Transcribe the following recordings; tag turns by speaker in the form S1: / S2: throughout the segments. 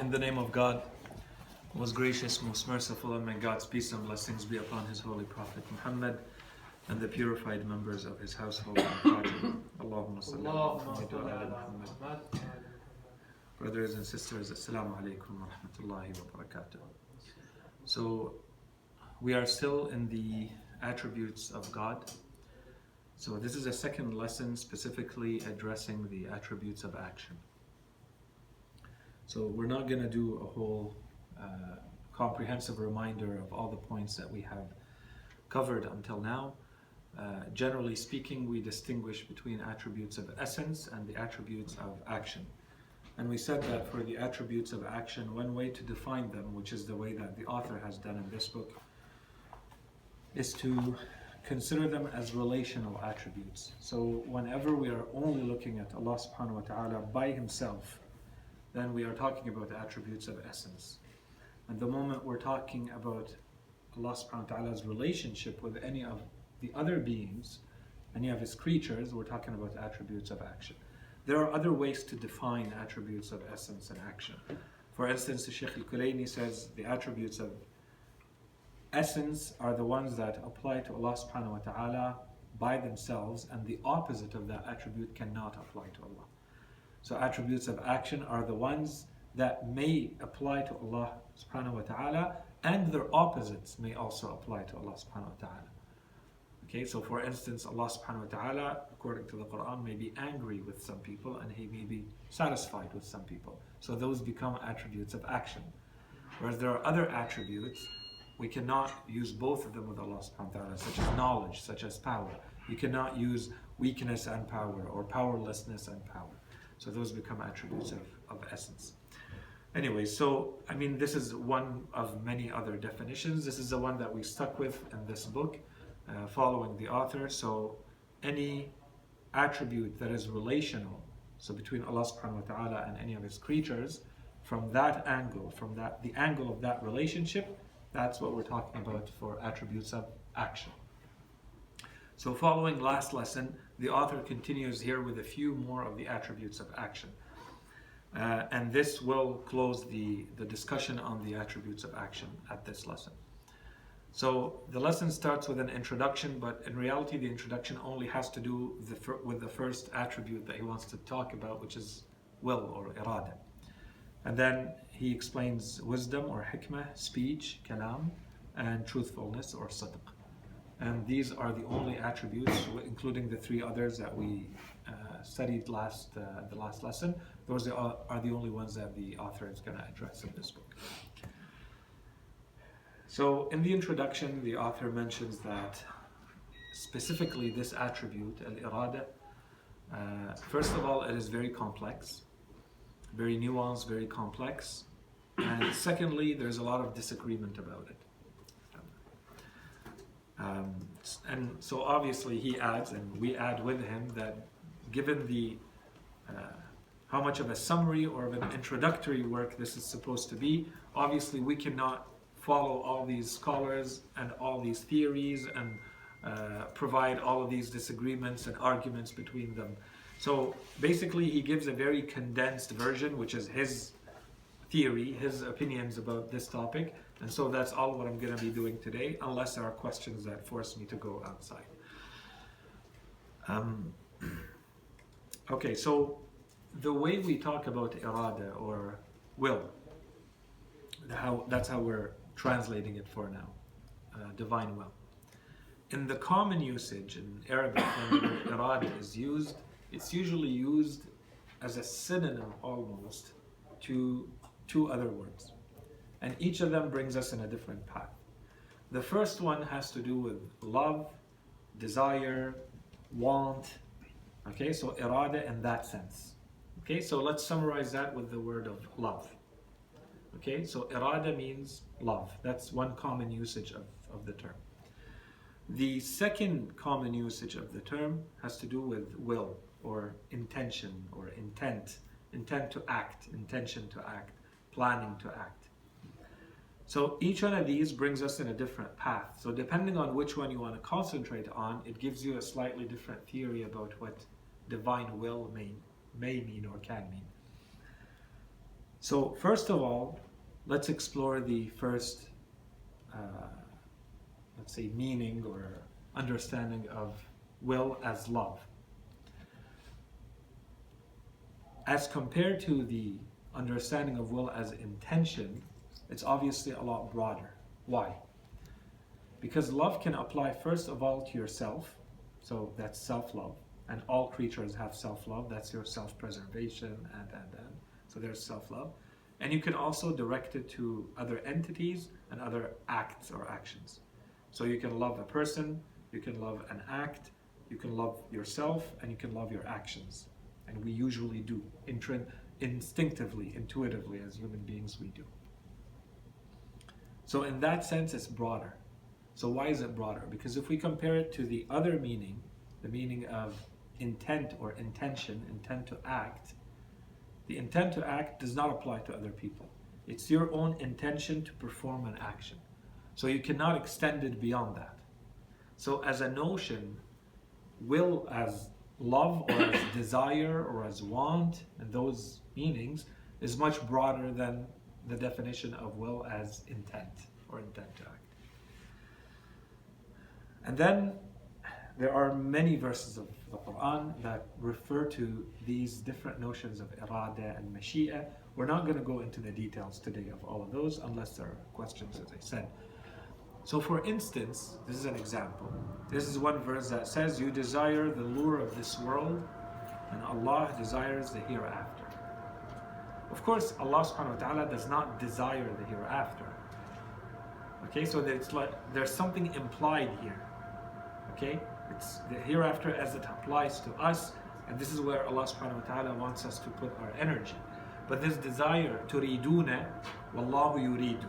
S1: In the name of God, most gracious, most merciful, and may God's peace and blessings be upon His holy Prophet Muhammad and the purified members of his household and progeny. Allahumma salli ala Muhammad wa ala Muhammad. Brothers and sisters, Assalamu alaikum wa rahmatullahi wa barakatuh. So, we are still in the attributes of God. So this is a second lesson specifically addressing the attributes of action. So we're not going to do a whole comprehensive reminder of all the points that we have covered until now. Generally speaking, we distinguish between attributes of essence and the attributes of action. And we said that for the attributes of action, one way to define them, which is the way that the author has done in this book, is to consider them as relational attributes. So whenever we are only looking at Allah subhanahu wa ta'ala by Himself, then we are talking about the attributes of essence. And the moment we're talking about Allah subhanahu wa ta'ala's relationship with any of the other beings, any of His creatures, we're talking about attributes of action. There are other ways to define attributes of essence and action. For instance, the Shaykh al-Kulayni says the attributes of essence are the ones that apply to Allah subhanahu wa ta'ala by themselves, and the opposite of that attribute cannot apply to Allah. So attributes of action are the ones that may apply to Allah subhanahu wa ta'ala, and their opposites may also apply to Allah subhanahu wa ta'ala. Okay, so for instance, Allah subhanahu wa ta'ala, according to the Quran, may be angry with some people and He may be satisfied with some people. So those become attributes of action. Whereas there are other attributes, we cannot use both of them with Allah subhanahu wa ta'ala, such as knowledge, such as power. You cannot use weakness and power, or powerlessness and power. So those become attributes of essence. Anyway, so, this is one of many other definitions. This is the one that we stuck with in this book, following the author. So any attribute that is relational, so between Allah subhanahu wa ta'ala and any of His creatures, from that angle, the angle of that relationship, that's what we're talking about for attributes of action. So following last lesson, the author continues here with a few more of the attributes of action. And this will close the discussion on the attributes of action at this lesson. So the lesson starts with an introduction, but in reality the introduction only has to do with the first attribute that he wants to talk about, which is will or irada. And then he explains wisdom or hikmah, speech, kalam, and truthfulness or sidq. And these are the only attributes, including the three others that we studied the last lesson. Those are the only ones that the author is going to address in this book. So in the introduction, the author mentions that specifically this attribute, al-irada, first of all, it is very complex, very nuanced, very complex. And secondly, there's a lot of disagreement about it. And so obviously he adds, and we add with him, that given the how much of a summary or of an introductory work this is supposed to be, obviously we cannot follow all these scholars and all these theories and provide all of these disagreements and arguments between them. So basically he gives a very condensed version, which is his theory, his opinions about this topic. And so that's all what I'm going to be doing today, unless there are questions that force me to go outside. Okay, so the way we talk about irada or will, that's how we're translating it for now, divine will. In the common usage in Arabic, when irada is used, it's usually used as a synonym almost to two other words. And each of them brings us in a different path. The first one has to do with love, desire, want. Okay, so irada in that sense. Okay, so let's summarize that with the word of love. Okay, so irada means love. That's one common usage of the term. The second common usage of the term has to do with will or intention or intent to act, intention to act, planning to act. So each one of these brings us in a different path. So depending on which one you want to concentrate on, it gives you a slightly different theory about what divine will may mean or can mean. So first of all, let's explore the first, let's say, meaning or understanding of will as love. As compared to the understanding of will as intention, it's obviously a lot broader. Why? Because love can apply first of all to yourself, so that's self-love, and all creatures have self-love, that's your self-preservation, and. So there's self-love. And you can also direct it to other entities and other acts or actions. So you can love a person, you can love an act, you can love yourself, and you can love your actions. And we usually do, instinctively, intuitively, as human beings we do. So in that sense, it's broader. So why is it broader? Because if we compare it to the other meaning, the meaning of intent or intention, intent to act, the intent to act does not apply to other people. It's your own intention to perform an action. So you cannot extend it beyond that. So as a notion, will as love or as desire or as want, and those meanings, is much broader than the definition of will as intent or intent to act. And then there are many verses of the Quran that refer to these different notions of irada and mashi'a. We're not going to go into the details today of all of those unless there are questions, as I said. So for instance, this is an example. This is one verse that says, you desire the lure of this world and Allah desires the hereafter. Of course, Allah subhanahu wa ta'ala does not desire the hereafter. Okay, so it's like there's something implied here. Okay, it's the hereafter as it applies to us, and this is where Allah subhanahu wa ta'ala wants us to put our energy. But this desire, turiduna, wallahu yuridu.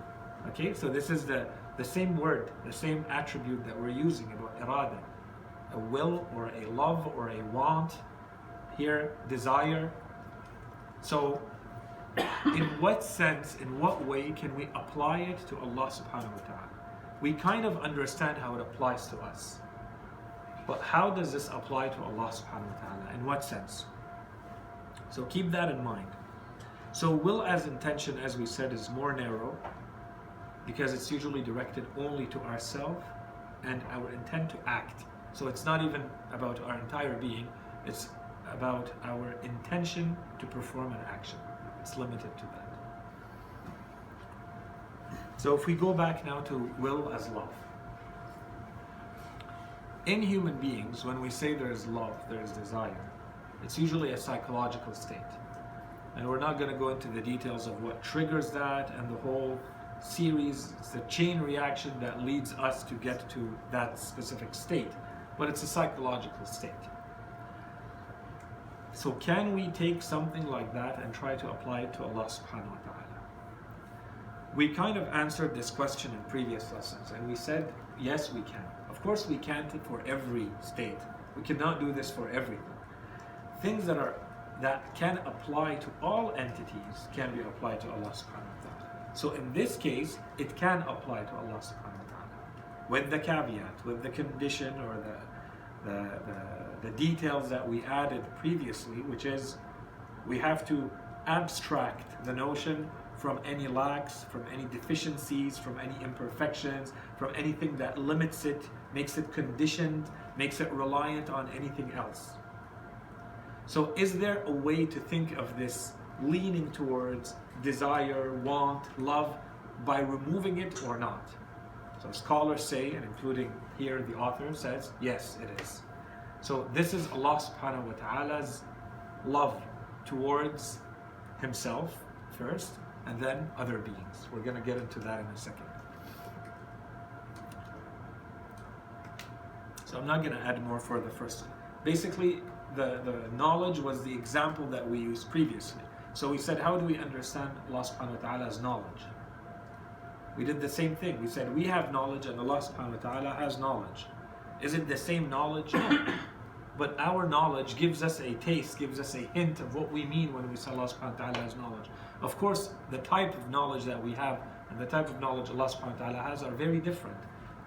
S1: Okay, so this is the same word, the same attribute that we're using about irada. A will or a love or a want, here desire. So in what sense, in what way can we apply it to Allah subhanahu wa ta'ala? We kind of understand how it applies to us. But how does this apply to Allah subhanahu wa ta'ala? In what sense? So keep that in mind. So will as intention, as we said, is more narrow because it's usually directed only to ourselves and our intent to act. So it's not even about our entire being, it's about our intention to perform an action. It's limited to that. So if we go back now to will as love. In human beings, when we say there is love, there is desire, it's usually a psychological state. And we're not going to go into the details of what triggers that and the whole series. It's the chain reaction that leads us to get to that specific state. But it's a psychological state. So can we take something like that and try to apply it to Allah subhanahu wa ta'ala? We kind of answered this question in previous lessons, and we said, yes, we can. Of course we can't for every state. We cannot do this for everything. Things that can apply to all entities can be applied to Allah subhanahu wa ta'ala. So in this case, it can apply to Allah subhanahu wa ta'ala. With the caveat, with the condition or the details that we added previously, which is we have to abstract the notion from any lacks, from any deficiencies, from any imperfections, from anything that limits it, makes it conditioned, makes it reliant on anything else. So is there a way to think of this leaning towards desire, want, love by removing it or not? So scholars say, and including here the author says, yes, it is. So this is Allah subhanahu wa ta'ala's love towards himself first, and then other beings. We're going to get into that in a second. So I'm not going to add more for the first. Basically, the knowledge was the example that we used previously. So we said, how do we understand Allah subhanahu wa ta'ala's knowledge? We did the same thing. We said, we have knowledge and Allah subhanahu wa ta'ala has knowledge. Is it the same knowledge? No. But our knowledge gives us a taste, gives us a hint of what we mean when we say Allah subhanahu wa ta'ala has knowledge. Of course, the type of knowledge that we have and the type of knowledge Allah subhanahu wa ta'ala has are very different.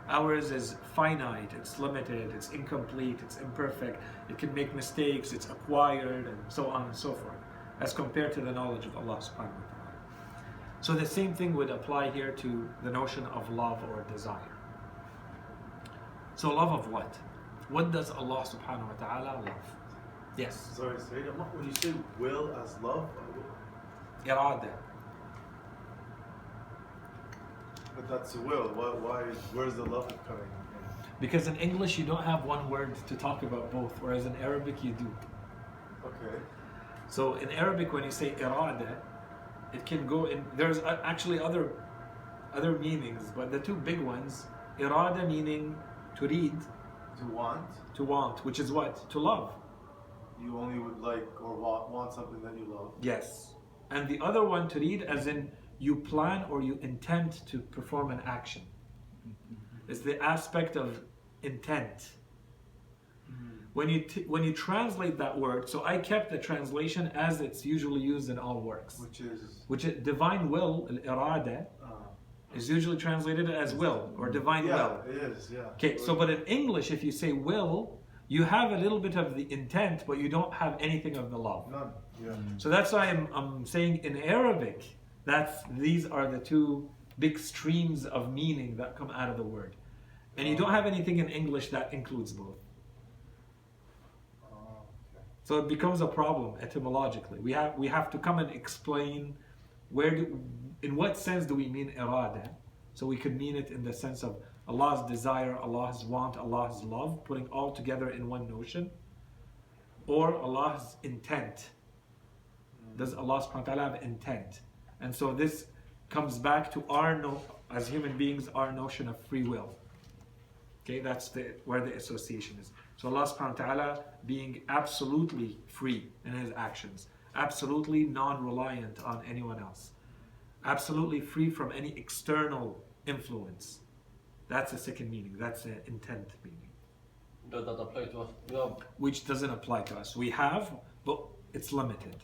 S1: Ours is finite, it's limited, it's incomplete, it's imperfect, it can make mistakes, it's acquired, and so on and so forth, as compared to the knowledge of Allah subhanahu wa ta'ala. So the same thing would apply here to the notion of love or desire. So love of what? What does Allah subhanahu wa ta'ala love? Yes.
S2: Sorry, Sayid, when you say will as love,
S1: Irada.
S2: but that's a will. Why? Where's the love coming in?
S1: Because in English you don't have one word to talk about both, whereas in Arabic you do.
S2: Okay.
S1: So in Arabic when you say irada, it can go in, there's actually other meanings, but the two big ones, irada meaning to read,
S2: To want.
S1: which is what? To love.
S2: You only would like or want something that you love.
S1: Yes. And the other one to read as in you plan or you intend to perform an action. It's the aspect of intent. When you translate that word, so I kept the translation as it's usually used in all works. Which is divine will, al-irada, is usually translated as will or divine will.
S2: Yeah, it is, yeah.
S1: Okay, so but in English, if you say will, you have a little bit of the intent, but you don't have anything of the love.
S2: None. Yeah.
S1: So that's why I'm saying in Arabic, these are the two big streams of meaning that come out of the word. And you don't have anything in English that includes both.
S2: Okay.
S1: So it becomes a problem etymologically. We have to come and explain in what sense do we mean irada? So we could mean it in the sense of Allah's desire, Allah's want, Allah's love, putting all together in one notion, or Allah's intent. Does Allah subhanahu wa ta'ala have intent? And so this comes back to as human beings, our notion of free will. Okay, that's where the association is. So Allah subhanahu wa ta'ala being absolutely free in his actions, absolutely non-reliant on anyone else, absolutely free from any external influence. That's the second meaning. That's the intent meaning.
S3: Does that apply to us? Yeah.
S1: Which doesn't apply to us. We have, but it's limited.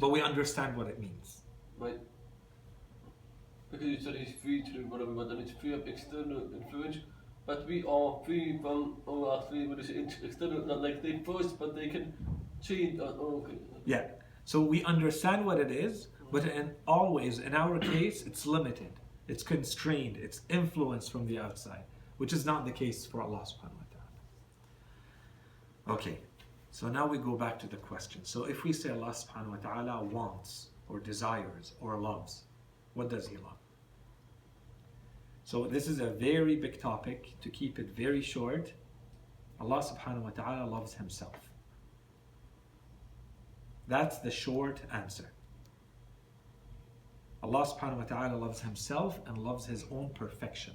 S1: But we understand what it means.
S3: Right. Because you said it's free to do whatever, but then it's free of external influence. But we are free from, actually, what is it, external, not like they first, but they can change. Okay.
S1: Yeah. So we understand what it is, but always, in our case, it's limited. It's constrained. It's influenced from the outside, which is not the case for Allah subhanahu wa ta'ala. Okay. So now we go back to the question. So if we say Allah subhanahu wa ta'ala wants or desires or loves, what does he love? So this is a very big topic. To keep it very short, Allah subhanahu wa ta'ala loves himself. That's the short answer. Allah subhanahu wa ta'ala loves himself and loves his own perfection.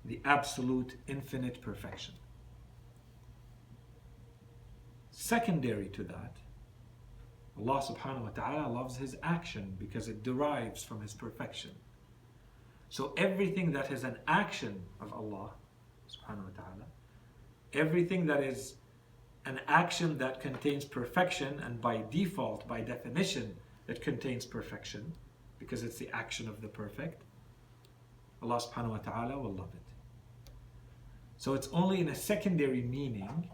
S1: The absolute infinite perfection. Secondary to that, Allah subhanahu wa ta'ala loves his action because it derives from his perfection. So everything that is an action of Allah subhanahu wa ta'ala, everything that is an action that contains perfection, and by default, by definition, it contains perfection because it's the action of the perfect, Allah subhanahu wa ta'ala will love it. So it's only in a secondary meaning,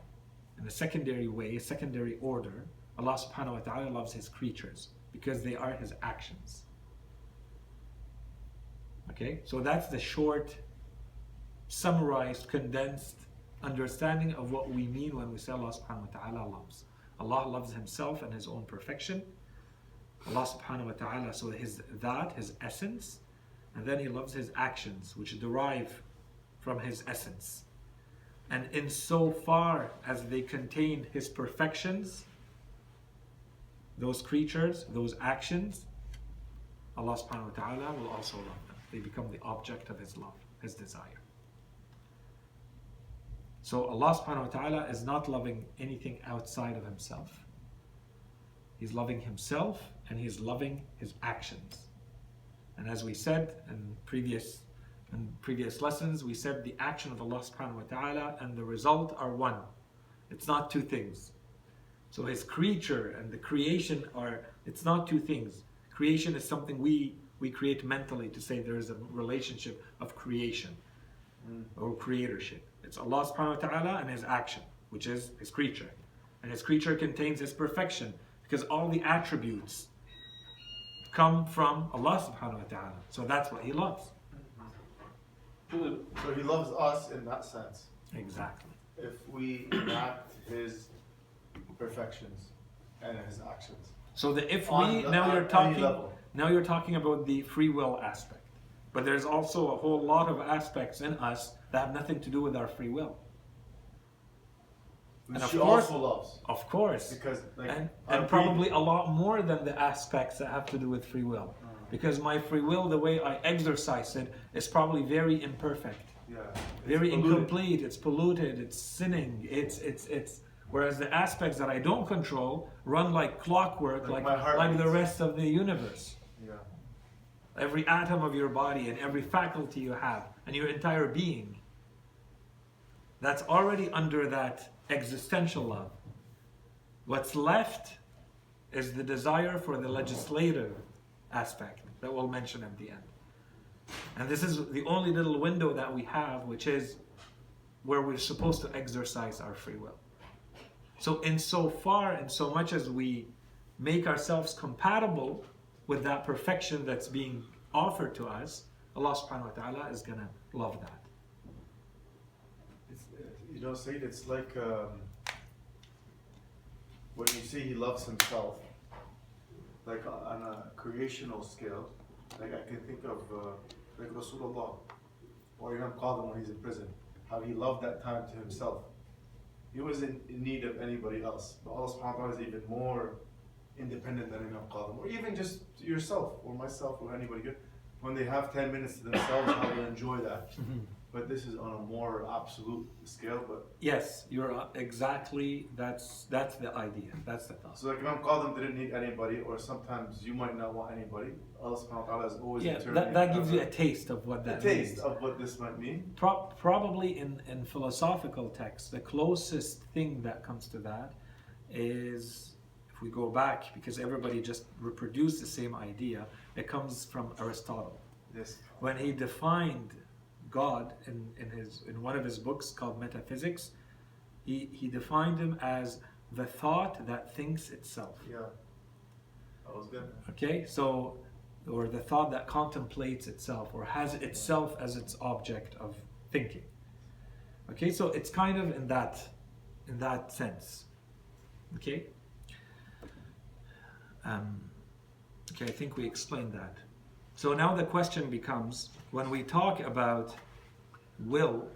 S1: in a secondary way, a secondary order, Allah subhanahu wa ta'ala loves his creatures because they are his actions. Okay, so that's the short, summarized, condensed understanding of what we mean when we say Allah subhanahu wa ta'ala loves. Allah loves himself and his own perfection. Allah subhanahu wa ta'ala, so his essence, and then he loves his actions, which derive from his essence. And in so far as they contain his perfections, those creatures, those actions, Allah subhanahu wa ta'ala will also love them. They become the object of his love, his desire. So Allah subhanahu wa ta'ala is not loving anything outside of himself. He's loving himself and he's loving his actions. And as we said in previous lessons, we said the action of Allah subhanahu wa ta'ala and the result are one. It's not two things. So his creature and the creation it's not two things. Creation is something we create mentally to say there is a relationship of creation or creatorship. It's Allah subhanahu wa ta'ala and his action, which is his creature. And his creature contains his perfection because all the attributes come from Allah subhanahu wa ta'ala. So that's what He loves.
S3: Good.
S2: So He loves us in that sense.
S1: Exactly.
S2: If we enact His perfections and His actions.
S1: So that if
S2: On
S1: we
S2: the-
S1: now
S2: on
S1: you're
S2: any
S1: talking
S2: level.
S1: now you're talking about the free will aspect, but there's also a whole lot of aspects in us that have nothing to do with our free will.
S2: Which
S1: And of
S2: she
S1: course-
S2: also loves.
S1: Of course,
S2: Because like
S1: and
S2: our
S1: probably a lot more than the aspects that have to do with free will, because my free will, the way I exercise it, is probably very imperfect,
S2: yeah,
S1: very
S2: it's polluted.
S1: incomplete. It's polluted. It's sinning. It's. Whereas the aspects that I don't control run like clockwork,
S2: Like
S1: like
S2: my heart
S1: the
S2: beats.
S1: rest of the universe.
S2: Yeah.
S1: Every atom of your body and every faculty you have and your entire being. That's already under that existential love. What's left is the desire for the legislative aspect that we'll mention at the end. And this is the only little window that we have, which is where we're supposed to exercise our free will. So insofar and so much as we make ourselves compatible with that perfection that's being offered to us, Allah subhanahu wa ta'ala is going to love that.
S2: It's, you know, Sayid, it's like when you say He loves Himself, like on a creational scale, like I can think of like Rasulullah or Imam Qadim when he's in prison, how he loved that time to himself. He wasn't in need of anybody else. But Allah subhanahu wa ta'ala is even more independent than Imam Qadim, or even just yourself or myself or anybody good. When they have 10 minutes to themselves, how they enjoy that. But this is on a more absolute scale. But
S1: Yes, you're exactly, that's the idea, that's the thought.
S2: so like Imam Qadim didn't need anybody, or sometimes you might not want anybody. Allah subhanahu wa ta'ala is always
S1: Yeah,
S2: eternally
S1: that gives you a taste of what
S2: a
S1: that
S2: taste
S1: means.
S2: of what this might mean.
S1: Probably in philosophical texts, the closest thing that comes to that is, if we go back, because everybody just reproduced the same idea, it comes from Aristotle.
S2: Yes.
S1: When he defined God in one of his books called Metaphysics, he defined him as the thought that thinks itself.
S2: Yeah. That was good.
S1: Okay, so, or the thought that contemplates itself or has itself as its object of thinking. Okay, so it's kind of in that sense. Okay. Okay, I think we explained that. So now the question becomes, when we talk about will,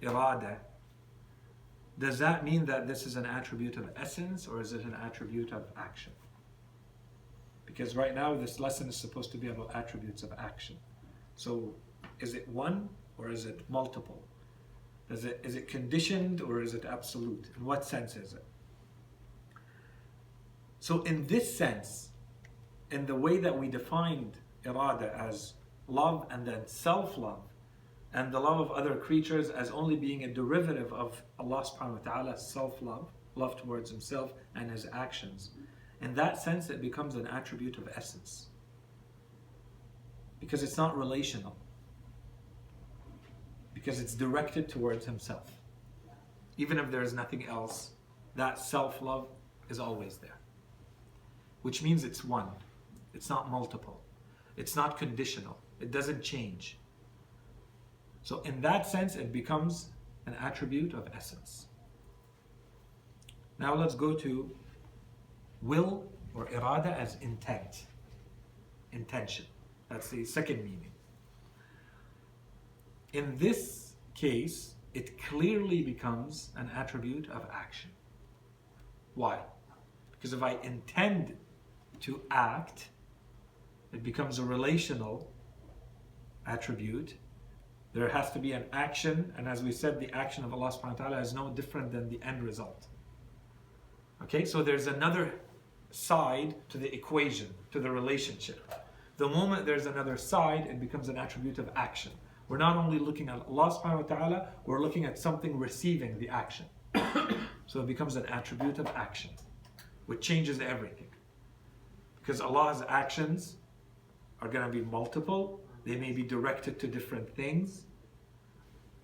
S1: irada, does that mean that this is an attribute of essence or is it an attribute of action? Because right now this lesson is supposed to be about attributes of action. So is it one or is it multiple? Is it conditioned or is it absolute? In what sense is it? So in this sense, in the way that we defined irada as love and then self-love, and the love of other creatures as only being a derivative of Allah subhanahu wa ta'ala's self-love, love towards Himself and His actions. In that sense, it becomes an attribute of essence. Because it's not relational. Because it's directed towards Himself. Even if there is nothing else, that self-love is always there. Which means it's one. It's not multiple. It's not conditional. It doesn't change. So in that sense, it becomes an attribute of essence. Now let's go to will or irada as intent. Intention. That's the second meaning. In this case, it clearly becomes an attribute of action. Why? Because if I intend to act, it becomes a relational attribute. There has to be an action, and as we said, the action of Allah subhanahu wa ta'ala is no different than the end result. Okay, so there's another side to the equation, to the relationship. The moment there's another side, it becomes an attribute of action. We're not only looking at Allah subhanahu wa ta'ala, we're looking at something receiving the action. So it becomes an attribute of action, which changes everything. Because Allah's actions are going to be multiple, they may be directed to different things,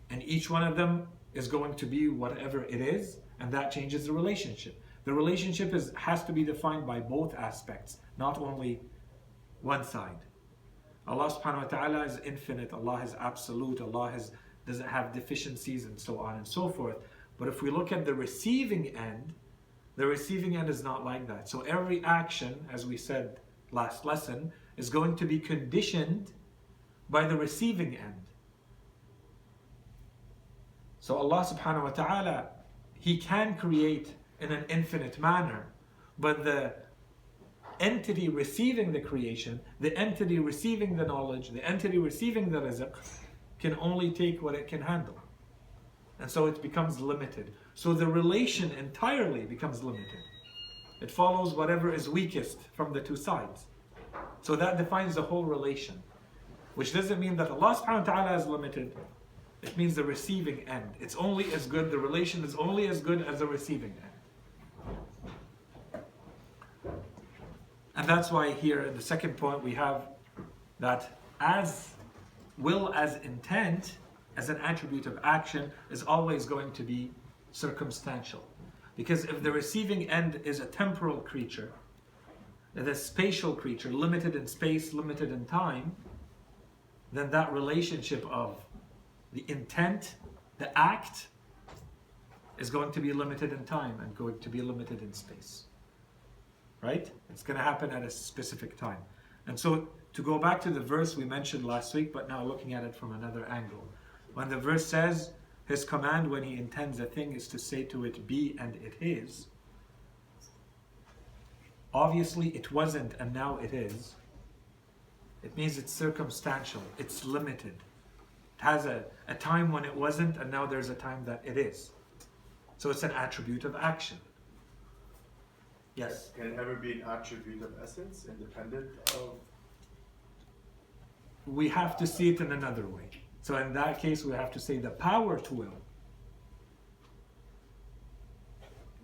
S1: and each one of them is going to be whatever it is, and that changes the relationship. The relationship has to be defined by both aspects, not only one side. Allah subhanahu wa ta'ala is infinite, Allah is absolute, Allah doesn't have deficiencies and so on and so forth. But if we look at the receiving end is not like that. So every action, as we said last lesson, is going to be conditioned by the receiving end. So Allah subhanahu wa ta'ala, He can create in an infinite manner, but the entity receiving the creation, the entity receiving the knowledge, the entity receiving the rizq, can only take what it can handle. And so it becomes limited. So the relation entirely becomes limited. It follows whatever is weakest from the two sides. So that defines the whole relation. Which doesn't mean that Allah subhanahu wa ta'ala is limited. It means the receiving end. It's only as good, the relation is only as good as the receiving end. And that's why here in the second point we have that as will as intent, as an attribute of action, is always going to be circumstantial. Because if the receiving end is a temporal creature, the spatial creature, limited in space, limited in time, then that relationship of the intent, the act, is going to be limited in time and going to be limited in space. Right? It's going to happen at a specific time. And so, to go back to the verse we mentioned last week, but now looking at it from another angle. When the verse says, His command when He intends a thing is to say to it, be, and it is. Obviously, it wasn't, and now it is. It means it's circumstantial, it's limited. It has a time when it wasn't, and now there's a time that it is. So it's an attribute of action. Yes?
S2: Can it ever be an attribute of essence, independent of?
S1: We have to see it in another way. So in that case, we have to say the power to will.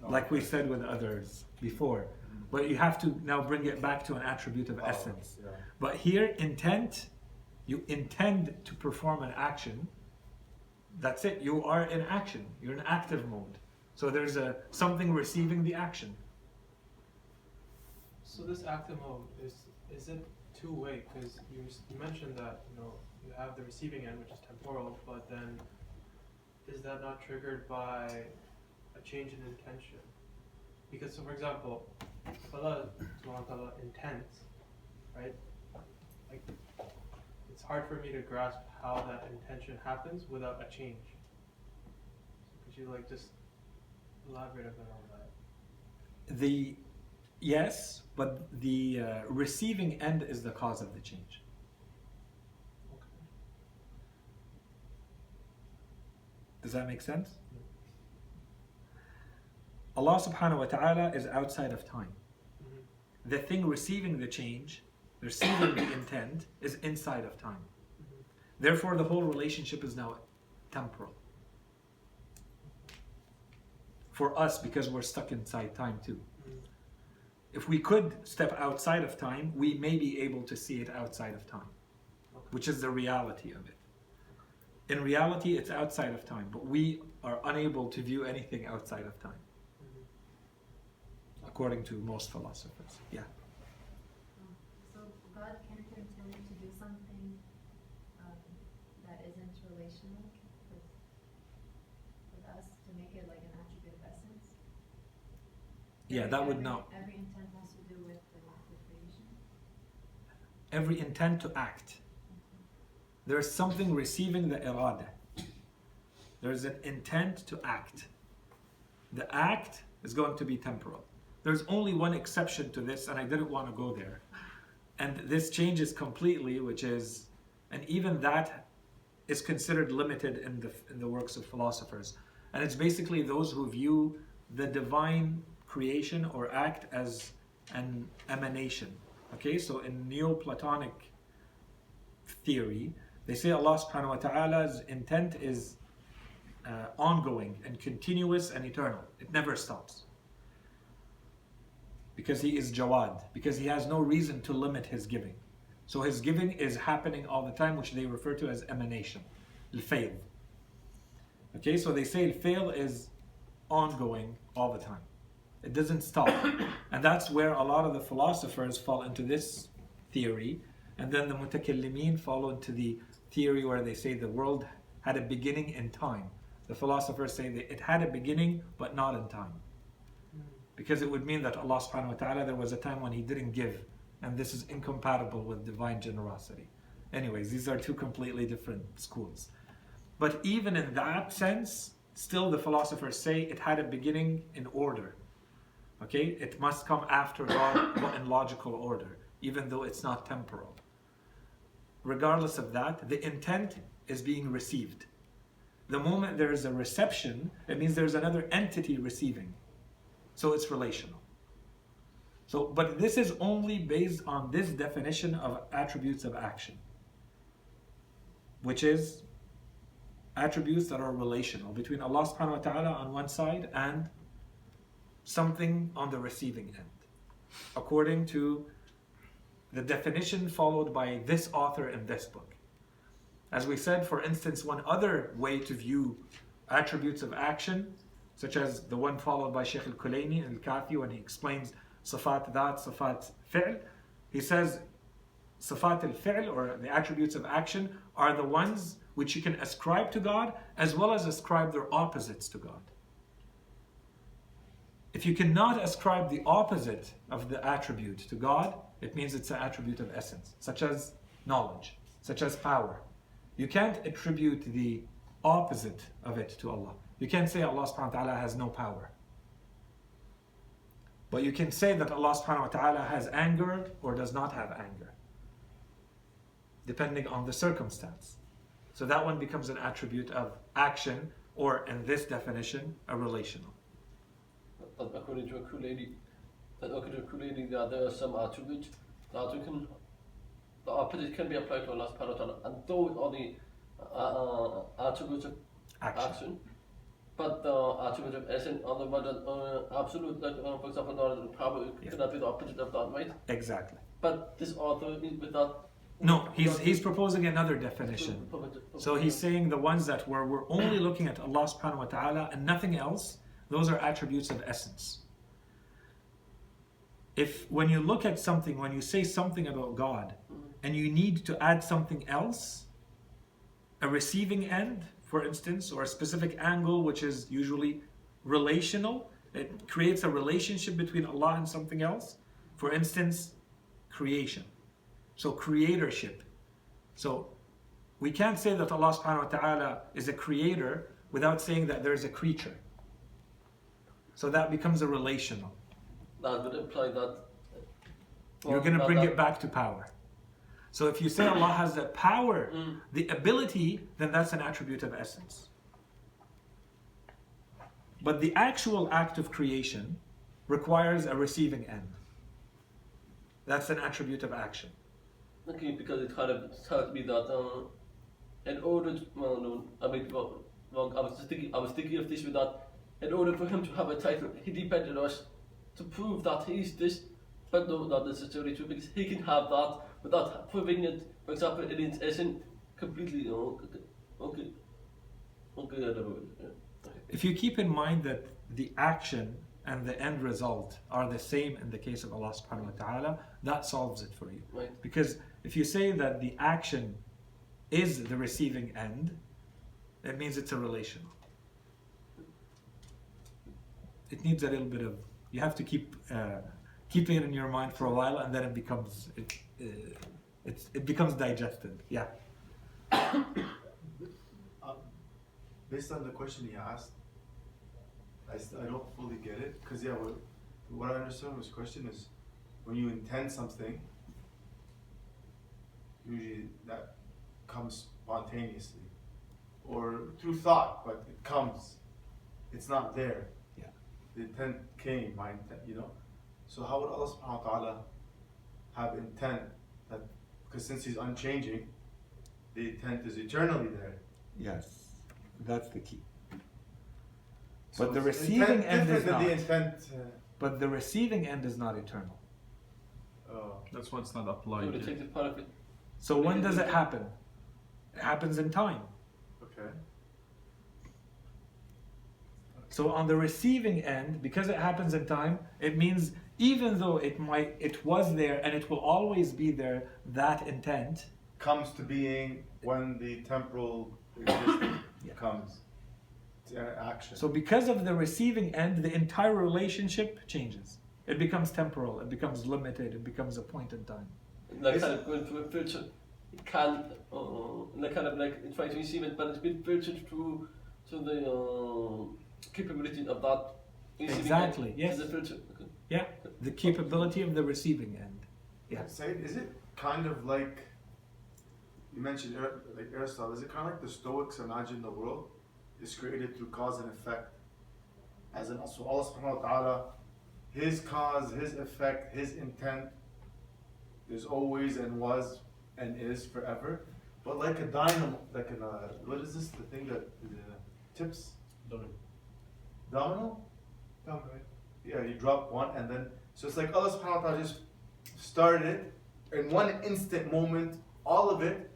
S1: Like we said with others before. But you have to now bring it back to an attribute of essence.
S2: Yeah.
S1: But here, intent, you intend to perform an action. That's it. You are in action. You're in active mode. So there's something receiving the action.
S4: So this active mode, is it two-way? Because you mentioned that you have the receiving end, which is temporal, but then is that not triggered by a change in intention? Because, so for example, if Allah subhanahu wa ta'ala intends, right? Like, it's hard for me to grasp how that intention happens without a change. So could you just elaborate a bit on that?
S1: Yes, but the receiving end is the cause of the change.
S4: Okay.
S1: Does that make sense? Allah subhanahu wa ta'ala is outside of time.
S4: Mm-hmm.
S1: The thing receiving the change, receiving the intent, is inside of time.
S4: Mm-hmm.
S1: Therefore, the whole relationship is now temporal. For us, because we're stuck inside time too.
S4: Mm-hmm.
S1: If we could step outside of time, we may be able to see it outside of time, which is the reality of it. In reality, it's outside of time, but we are unable to view anything outside of time, according to most philosophers. Yeah.
S5: So God can't intend to do something that isn't relational with us to make it like an attribute of essence?
S1: Yeah, that would not.
S5: Every intent has to do with the creation?
S1: Every intent to act. There is something receiving the irada. There is an intent to act. The act is going to be temporal. There's only one exception to this, and I didn't want to go there. And this changes completely, which is, and even that is considered limited in the works of philosophers. And it's basically those who view the divine creation or act as an emanation. Okay, so in Neoplatonic theory, they say Allah subhanahu wa ta'ala's intent is ongoing and continuous and eternal. It never stops. Because He is Jawad, because He has no reason to limit His giving. So His giving is happening all the time, which they refer to as emanation, al-fayd. Okay, so they say al-fayd is ongoing all the time. It doesn't stop. And that's where a lot of the philosophers fall into this theory, and then the mutakallimin fall into the theory where they say the world had a beginning in time. The philosophers say that it had a beginning but not in time. Because it would mean that Allah subhanahu wa ta'ala, there was a time when He didn't give, and this is incompatible with divine generosity. Anyways, these are two completely different schools. But even in that sense, still the philosophers say it had a beginning in order. Okay, it must come after God in logical order, even though it's not temporal. Regardless of that, the intent is being received. The moment there is a reception, it means there's another entity receiving. So it's relational. So, but this is only based on this definition of attributes of action, which is attributes that are relational between Allah subhanahu wa ta'ala on one side and something on the receiving end, according to the definition followed by this author in this book. As we said, for instance, one other way to view attributes of action, such as the one followed by Shaykh al-Kulayni and al-Kafi when he explains Sifat That, Sifat Fi'l, he says Sifat al-Fi'l, or the attributes of action, are the ones which you can ascribe to God as well as ascribe their opposites to God. If you cannot ascribe the opposite of the attribute to God, it means it's an attribute of essence, such as knowledge, such as power. You can't attribute the opposite of it to Allah. You can't say Allah subhanahu wa ta'ala has no power. But you can say that Allah subhanahu wa ta'ala has anger or does not have anger, depending on the circumstance. So that one becomes an attribute of action, or in this definition, a relational.
S3: According to a Kulayni, there are some attributes that the opposite can be applied to Allah subhanahu wa ta'ala, and those are the attributes of action. But the attributes of essence are the one that absolute, like for example, knowledge and power cannot be the opposite of that, right?
S1: Exactly.
S3: But this author is without.
S1: No, he's proposing another definition. So he's saying the ones that we're only looking at Allah subhanahu wa ta'ala and nothing else, those are attributes of essence. If when you look at something, when you say something about God, and you need to add something else, a receiving end, for instance, or a specific angle which is usually relational, it creates a relationship between Allah and something else. For instance, creation. So creatorship. So we can't say that Allah subhanahu wa ta'ala is a creator without saying that there is a creature. So that becomes a relational.
S3: That would imply that.
S1: You're going to bring it back to power. So if you say Allah has the power, the ability, then that's an attribute of essence. But the actual act of creation requires a receiving end. That's an attribute of action.
S3: Okay, because it had to be that in order to, I was thinking of this with that. In order for him to have a title, he depended on us to prove that he's this, but no, not necessarily true, because he can have that without proving it, for example, in its essence, completely. Okay, I don't know.
S1: If you keep in mind that the action and the end result are the same in the case of Allah subhanahu wa ta'ala, that solves it for you.
S3: Right.
S1: Because if you say that the action is the receiving end, it means it's a relational. It needs a little bit of, you have to keep it in your mind for a while, and then it becomes digested. Yeah.
S2: Based on the question he asked, I don't fully get it, because what I understand from his question is, when you intend something, usually that comes spontaneously or through thought, but it comes, it's not there.
S1: Yeah.
S2: The intent came, my intent, So how would Allah subhanahu wa ta'ala have intent? That, because since he's unchanging, the intent is eternally there.
S1: Yes, that's the key.
S2: So
S1: But the
S2: it's
S1: receiving end is
S2: different than
S1: not.
S2: the intent.
S1: But the receiving end is not eternal.
S6: That's what's not
S3: You
S6: applied.
S3: would take the part of it.
S1: So when does it happen? It happens in time.
S2: Okay.
S1: So on the receiving end, because it happens in time, it means even though it was there and it will always be there, that intent
S2: comes to being when the temporal existence comes to action.
S1: So because of the receiving end, the entire relationship changes. It becomes temporal, it becomes limited, it becomes a point in time.
S3: Like kind of going through a filter, it can, like kind of like try to receive it, but it's been filtered through the capability of that. receiving
S1: Exactly,
S3: end.
S1: yes.
S3: The filter. Okay.
S1: Yeah, the capability of the receiving end. Yeah.
S2: Sayid, is it kind of like, you mentioned like Aristotle, is it kind of like the Stoics imagine the world is created through cause and effect? As in, so Allah subhanahu wa ta'ala, His cause, His effect, His intent is always and was and is forever. But like a dynamo, like an, what is this, the thing that tips? Domino?
S4: Dumb, right?
S2: Yeah, you drop one and then, so it's like Allah subhanahu wa ta'ala just started it in one instant moment, all of it,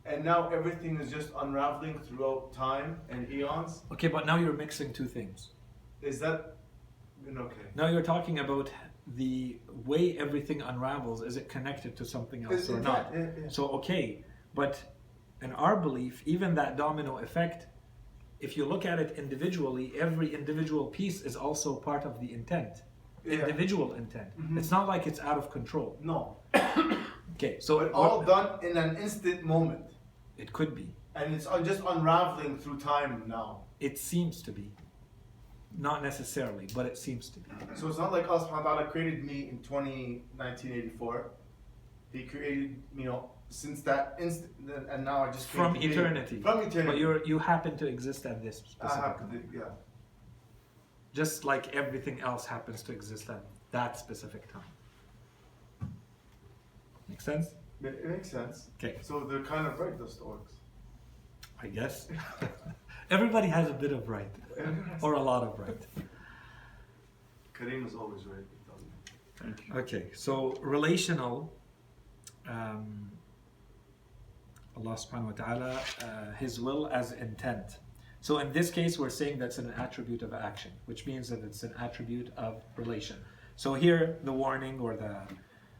S2: and now everything is just unraveling throughout time and eons.
S1: Okay, but now you're mixing two things.
S2: Is that, okay.
S1: Now you're talking about the way everything unravels. Is it connected to something else
S2: Is
S1: or
S2: it
S1: not?
S2: that? Yeah.
S1: So, okay, but in our belief, even that domino effect, if you look at it individually, every individual piece is also part of the intent.
S2: Yeah.
S1: Individual intent.
S2: Mhm.
S1: It's not like it's out of control.
S2: No.
S1: Okay, so
S2: But all done in an instant moment.
S1: it could be.
S2: And it's just unraveling through time now.
S1: It seems to be. Not necessarily, but it seems to be.
S2: So it's not like Allah subhanahu wa ta'ala created me in 1984. He created, since that instant, and now I just came
S1: From
S2: to be.
S1: eternity.
S2: From eternity.
S1: But you happen to exist at this
S2: I
S1: specific
S2: have to
S1: moment.
S2: do, yeah.
S1: Just like everything else happens to exist at that specific time. Make sense?
S2: It makes sense.
S1: Okay,
S2: So they're kind of right, the Stoics.
S1: I guess. Everybody has a bit of right, or a lot of right.
S2: Kareem is always right. he tells me.
S6: Thank you.
S1: Okay, so relational, Allah subhanahu wa ta'ala, His will as intent. So in this case, we're saying that's an attribute of action, which means that it's an attribute of relation. So here, the warning or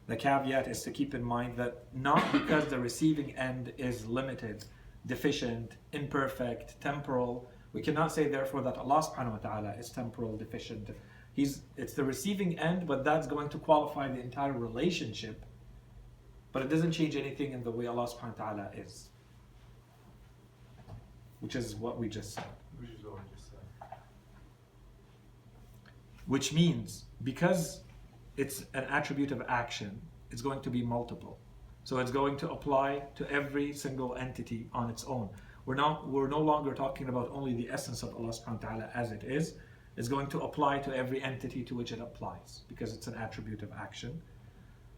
S1: the caveat is to keep in mind that not because the receiving end is limited, deficient, imperfect, temporal, we cannot say therefore that Allah subhanahu wa ta'ala is temporal, deficient. It's the receiving end, but that's going to qualify the entire relationship, but it doesn't change anything in the way Allah subhanahu wa ta'ala is, which is what we just said.
S2: Which is what I just said.
S1: Which means because it's an attribute of action, it's going to be multiple. So it's going to apply to every single entity on its own. We're no longer talking about only the essence of Allah subhanahu wa ta'ala as it is. It's going to apply to every entity to which it applies because it's an attribute of action.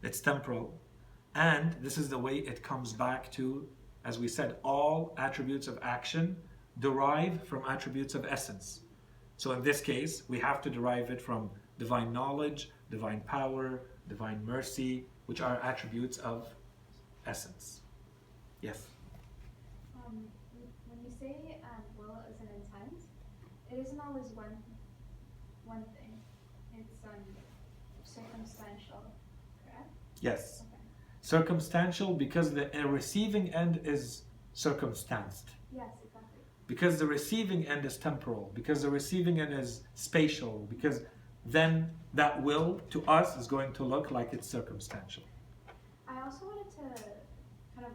S1: It's temporal. And this is the way it comes back to, as we said, all attributes of action derive from attributes of essence. So in this case, we have to derive it from divine knowledge, divine power, divine mercy, which are attributes of essence. Yes?
S7: When you say will is an intent, it isn't always one thing. It's circumstantial, correct?
S1: Yes.
S7: Okay.
S1: Circumstantial because the receiving end is circumstanced.
S7: Yes, exactly.
S1: Because the receiving end is temporal. Because the receiving end is spatial. Because then that will to us is going to look like it's circumstantial.
S7: I also wanted to kind of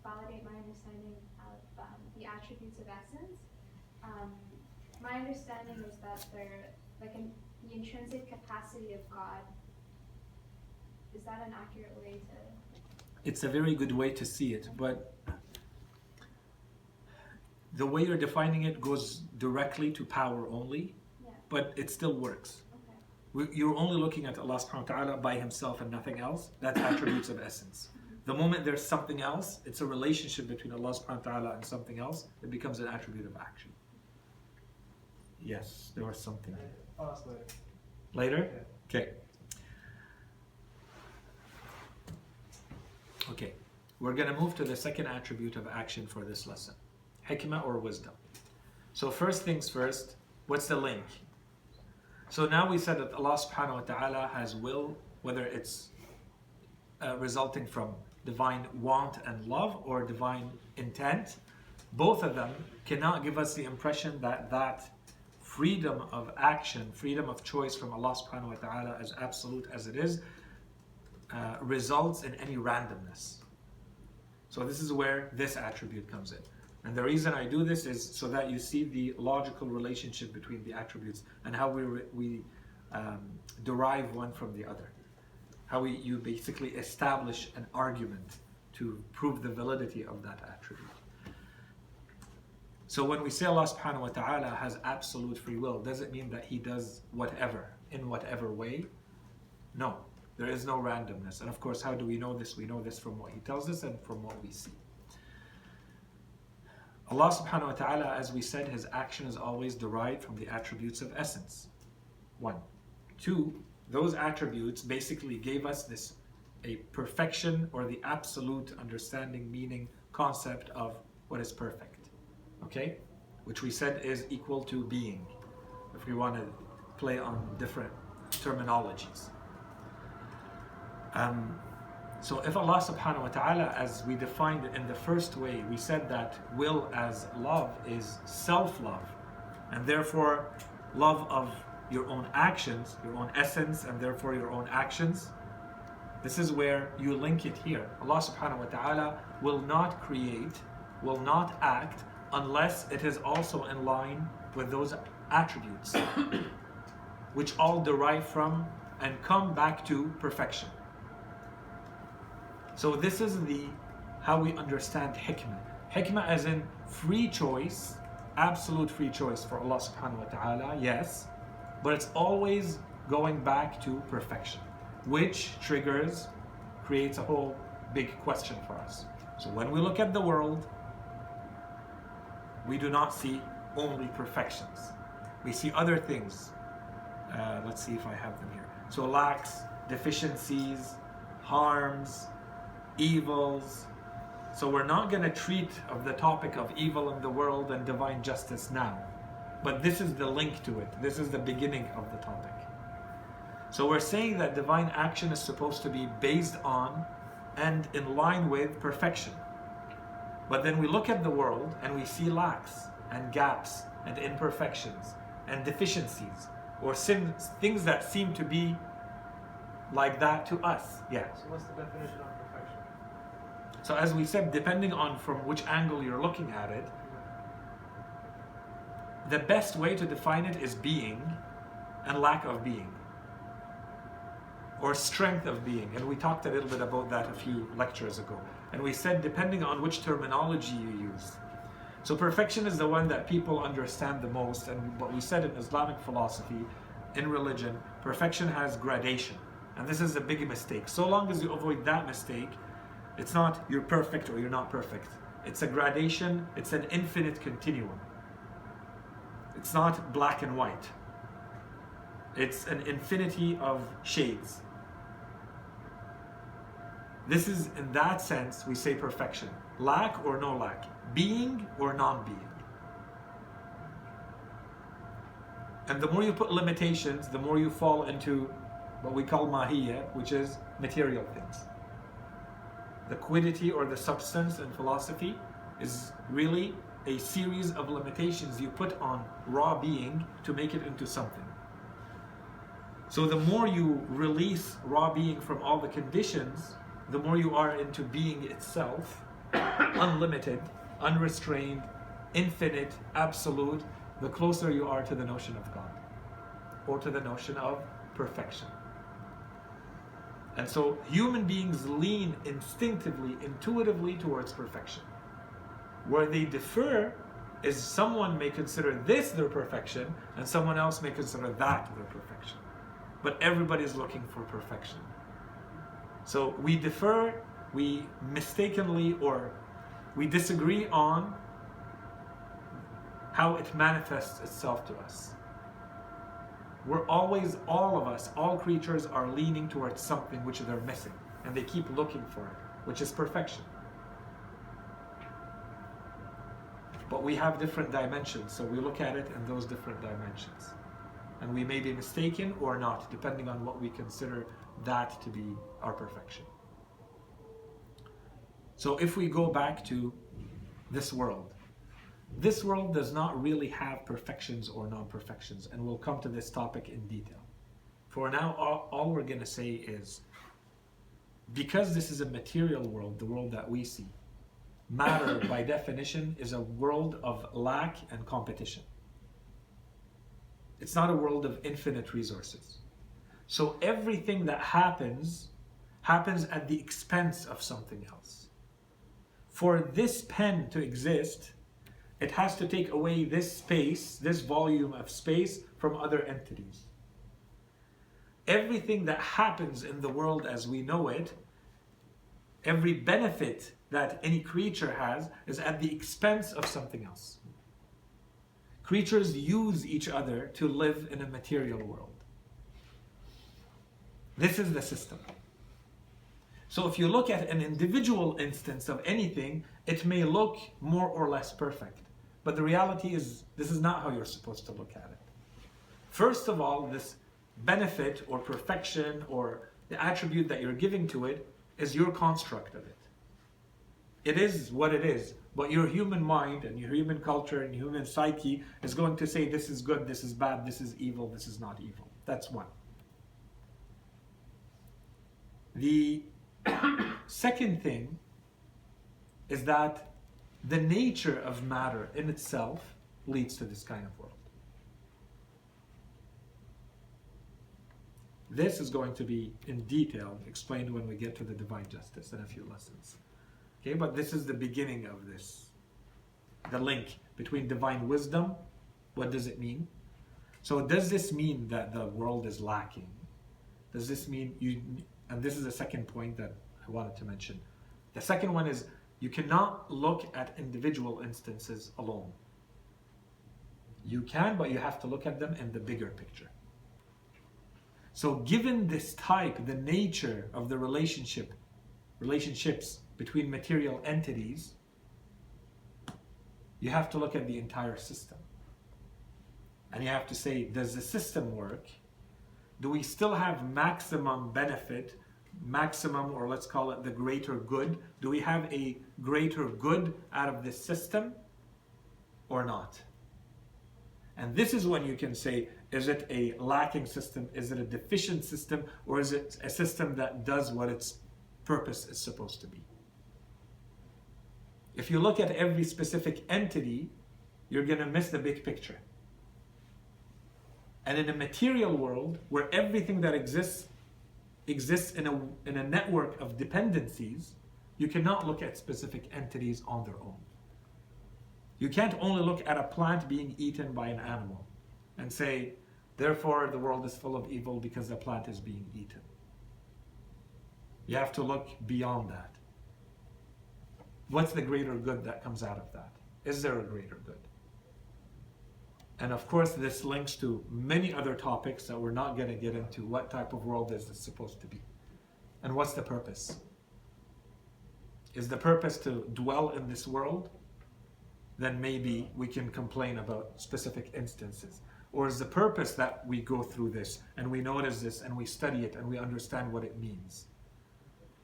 S7: validate my understanding of the attributes of essence. My understanding is that they're like the intrinsic capacity of God. Is that an accurate way to?
S1: It's a very good way to see it, but the way you're defining it goes directly to power only,
S7: Yeah.
S1: but it still works.
S7: Okay.
S1: You're only looking at Allah subhanahu wa ta'ala by Himself and nothing else. That's attributes of essence. The moment there's something else, it's a relationship between Allah subhanahu wa ta'ala and something else, it becomes an attribute of action. Yes, there was something.
S4: I'll ask later.
S1: Later?
S4: Yeah.
S1: Okay. Okay, we're going to move to the second attribute of action for this lesson. Hikmah or wisdom. So first things first, what's the link? So now we said that Allah subhanahu wa ta'ala has will, whether it's resulting from divine want and love or divine intent. Both of them cannot give us the impression that that freedom of action, freedom of choice from Allah subhanahu wa ta'ala, as absolute as it is, results in any randomness. So this is where this attribute comes in. And the reason I do this is so that you see the logical relationship between the attributes and how we derive one from the other. How you basically establish an argument to prove the validity of that attribute. So when we say Allah subhanahu wa ta'ala has absolute free will, does it mean that He does whatever, in whatever way? No, there is no randomness. And of course, how do we know this? We know this from what He tells us and from what we see. Allah subhanahu wa ta'ala, as we said, His action is always derived from the attributes of essence. 1. 2, those attributes basically gave us this, a perfection or the absolute understanding, meaning, concept of what is perfect. Okay? Which we said is equal to being, if we want to play on different terminologies. So if Allah subhanahu wa ta'ala, as we defined it in the first way, we said that will as love is self-love, and therefore love of your own actions, your own essence, and therefore your own actions. This is where you link it here. Allah subhanahu wa ta'ala will not create, will not act, unless it is also in line with those attributes, which all derive from and come back to perfection. So this is how we understand hikmah. Hikmah as in free choice, absolute free choice for Allah subhanahu wa ta'ala, yes, but it's always going back to perfection, which creates a whole big question for us. So when we look at the world, we do not see only perfections. We see other things. Let's see if I have them here. So lacks, deficiencies, harms, evils. So we're not going to treat of the topic of evil in the world and divine justice now. But this is the link to it. This is the beginning of the topic. So we're saying that divine action is supposed to be based on and in line with perfection. But then we look at the world and we see lacks and gaps and imperfections and deficiencies or things that seem to be like that to us. Yeah.
S4: So what's the definition of perfection?
S1: So as we said, depending on from which angle you're looking at it, the best way to define it is being and lack of being, or strength of being. And we talked a little bit about that a few lectures ago. And we said depending on which terminology you use. So perfection is the one that people understand the most, and what we said in Islamic philosophy, in religion, perfection has gradation. And this is a big mistake. So long as you avoid that mistake, it's not you're perfect or you're not perfect. It's a gradation, it's an infinite continuum. It's not black and white. It's an infinity of shades. This is, in that sense, we say perfection. Lack or no lack. Being or non-being. And the more you put limitations, the more you fall into what we call mahiyya, which is material things. The quiddity or the substance in philosophy is really a series of limitations you put on raw being to make it into something. So the more you release raw being from all the conditions, the more you are into being itself, unlimited, unrestrained, infinite, absolute, the closer you are to the notion of God, or to the notion of perfection. And so human beings lean instinctively, intuitively towards perfection. Where they differ is someone may consider this their perfection, and someone else may consider that their perfection. But everybody's looking for perfection. So we differ, we mistakenly, or we disagree on how it manifests itself to us. We're always, all of us, all creatures are leaning towards something which they're missing, and they keep looking for it, which is perfection. But we have different dimensions, so we look at it in those different dimensions. And we may be mistaken or not, depending on what we consider that to be our perfection. So if we go back to this world does not really have perfections or non-perfections, and we'll come to this topic in detail. For now, all we're going to say is, because this is a material world, the world that we see, matter by definition is a world of lack and competition. It's not a world of infinite resources. So everything that happens at the expense of something else. For this pen to exist, it has to take away this space, this volume of space from other entities. Everything that happens in the world as we know it, every benefit that any creature has, is at the expense of something else. Creatures use each other to live in a material world. This is the system. So if you look at an individual instance of anything, it may look more or less perfect. But the reality is, this is not how you're supposed to look at it. First of all, this benefit or perfection or the attribute that you're giving to it is your construct of it. It is what it is, but your human mind and your human culture and human psyche is going to say this is good, this is bad, this is evil, this is not evil. That's one. The second thing is that the nature of matter in itself leads to this kind of world. This is going to be in detail explained when we get to the divine justice in a few lessons. Okay, but this is the beginning of this. The link between divine wisdom, what does it mean? So does this mean that the world is lacking? Does this mean and this is the second point that I wanted to mention. The second one is, you cannot look at individual instances alone. You can, but you have to look at them in the bigger picture. So given this type, the nature of the relationships between material entities, you have to look at the entire system. And you have to say, does the system work? Do we still have maximum benefit, maximum, or let's call it the greater good? Do we have a greater good out of this system or not? And this is when you can say, is it a lacking system? Is it a deficient system? Or is it a system that does what its purpose is supposed to be? If you look at every specific entity, you're going to miss the big picture. And in a material world, where everything that exists in a network of dependencies, you cannot look at specific entities on their own. You can't only look at a plant being eaten by an animal and say, therefore the world is full of evil because the plant is being eaten. You have to look beyond that. What's the greater good that comes out of that? Is there a greater good? And of course, this links to many other topics that we're not going to get into. What type of world is this supposed to be? And what's the purpose? Is the purpose to dwell in this world? Then maybe we can complain about specific instances. Or is the purpose that we go through this and we notice this and we study it and we understand what it means?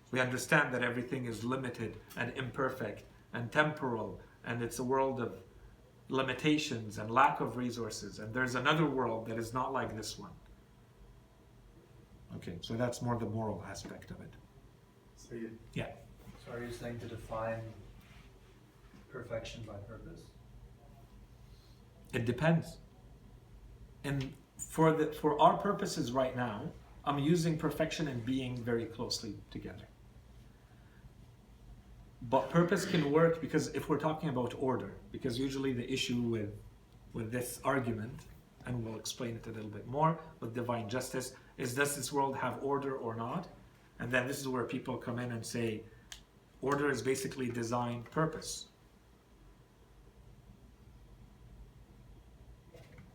S1: We understand that everything is limited and imperfect and temporal, and it's a world of limitations and lack of resources, and there's another world that is not like this one. Okay, so that's more the moral aspect of it.
S2: Sayid.
S1: Yeah.
S8: So are you saying to define perfection by purpose?
S1: It depends. And for our purposes right now, I'm using perfection and being very closely together. But purpose can work because if we're talking about order, because usually the issue with this argument, and we'll explain it a little bit more with divine justice, is does this world have order or not? And then this is where people come in and say, order is basically design purpose.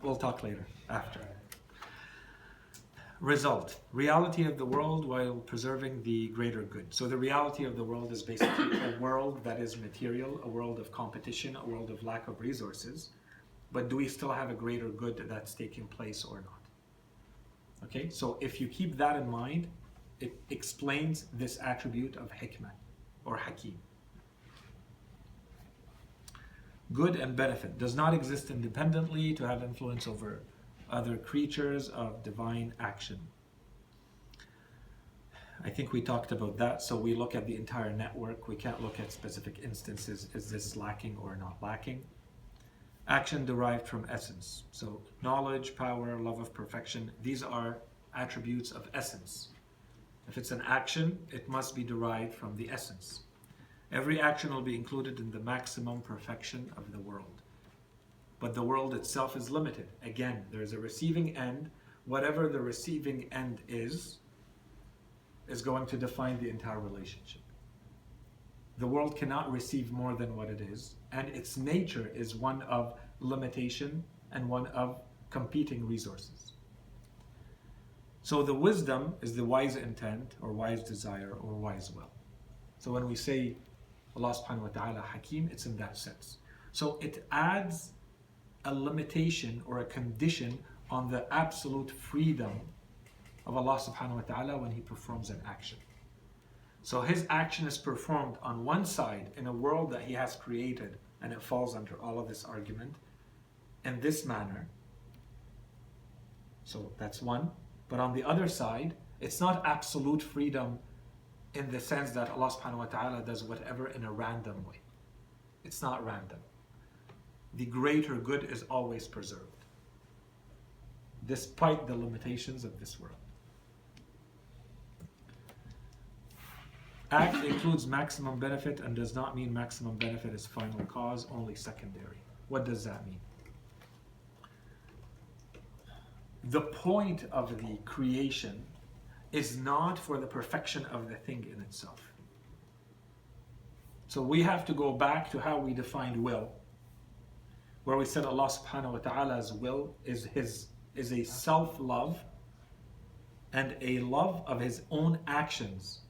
S1: We'll talk later, after. Result, reality of the world while preserving the greater good. So the reality of the world is basically a world that is material, a world of competition, a world of lack of resources. But do we still have a greater good that's taking place or not? Okay, so if you keep that in mind, it explains this attribute of hikmah or hakim. Good and benefit does not exist independently to have influence over other creatures of divine action. I think we talked about that. So we look at the entire network. We can't look at specific instances. Is this lacking or not lacking? Action derived from essence. So knowledge, power, love of perfection, these are attributes of essence. If it's an action, it must be derived from the essence. Every action will be included in the maximum perfection of the world. But the world itself is limited. Again, there's a receiving end. Whatever the receiving end is going to define the entire relationship. The world cannot receive more than what it is, and its nature is one of limitation and one of competing resources. So the wisdom is the wise intent or wise desire or wise will. So when we say Allah subhanahu wa ta'ala Hakim, it's in that sense. So it adds a limitation or a condition on the absolute freedom of Allah subhanahu wa ta'ala when He performs an action. So His action is performed on one side in a world that He has created, and it falls under all of this argument in this manner. So that's one. But on the other side, it's not absolute freedom in the sense that Allah subhanahu wa ta'ala does whatever in a random way. It's not random. The greater good is always preserved, despite the limitations of this world. Act includes maximum benefit and does not mean maximum benefit is final cause, only secondary. What does that mean? The point of the creation is not for the perfection of the thing in itself. So we have to go back to how we defined will, where we said Allah subhanahu wa ta'ala's will is a self-love and a love of His own actions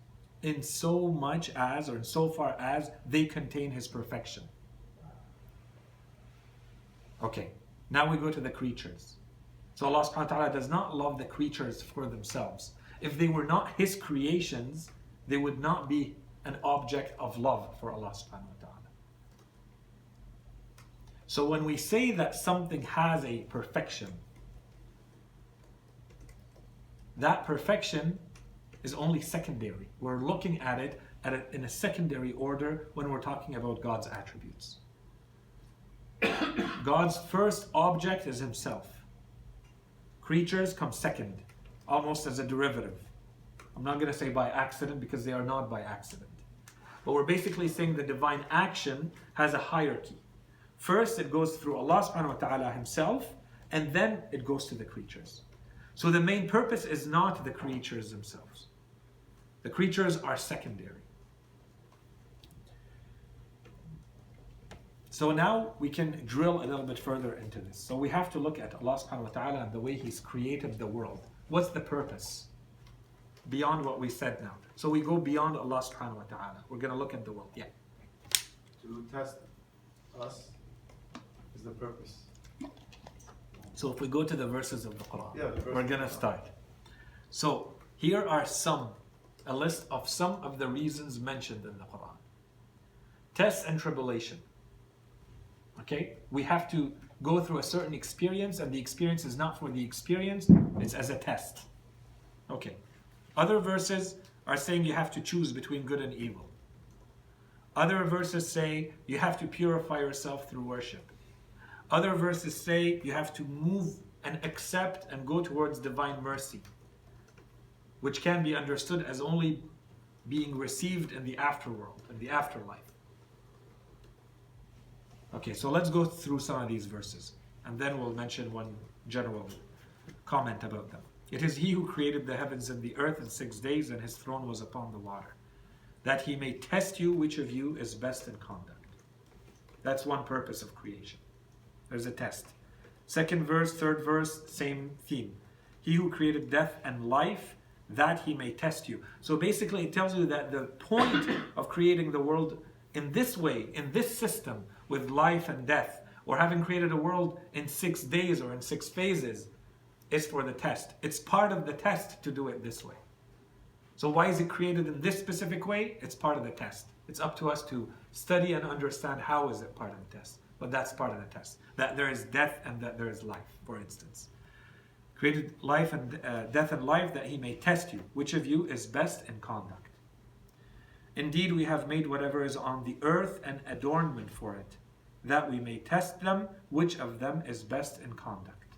S1: in so much as, or in so far as, they contain His perfection. Okay, now we go to the creatures. So Allah subhanahu wa ta'ala does not love the creatures for themselves. If they were not His creations, they would not be an object of love for Allah subhanahu wa ta'ala. So when we say that something has a perfection, that perfection is only secondary. We're looking at it in a secondary order when we're talking about God's attributes. God's first object is Himself. Creatures come second, almost as a derivative. I'm not going to say by accident because they are not by accident. But we're basically saying the divine action has a hierarchy. First it goes through Allah subhanahu wa ta'ala Himself, and then it goes to the creatures. So the main purpose is not the creatures themselves. The creatures are secondary. So now we can drill a little bit further into this. So we have to look at Allah subhanahu wa ta'ala and the way He's created the world. What's the purpose? Beyond what we said now. So we go beyond Allah subhanahu wa ta'ala. We're going to look at the world. Yeah.
S2: To test us is the purpose.
S1: So if we go to the verses of the Quran,
S2: Yeah, the verses
S1: we're going to
S2: of the Quran.
S1: start. So here are a list of some of the reasons mentioned in the Quran. Tests and tribulation. Okay? We have to go through a certain experience, and the experience is not for the experience, it's as a test. Okay. Other verses are saying you have to choose between good and evil. Other verses say you have to purify yourself through worship. Other verses say you have to move and accept and go towards divine mercy, which can be understood as only being received in the afterworld, in the afterlife. Okay, so let's go through some of these verses, and then we'll mention one general comment about them. It is He who created the heavens and the earth in 6 days, and His throne was upon the water, that He may test you which of you is best in conduct. That's one purpose of creation. There's a test. Second verse, third verse, same theme. He who created death and life, that He may test you. So basically it tells you that the point of creating the world in this way, in this system, with life and death, or having created a world in 6 days or in 6 phases, is for the test. It's part of the test to do it this way. So why is it created in this specific way? It's part of the test. It's up to us to study and understand how is it part of the test. But that's part of the test. That there is death and that there is life, for instance. Created life and death and life that he may test you. Which of you is best in conduct? Indeed, we have made whatever is on the earth an adornment for it, that we may test them, which of them is best in conduct.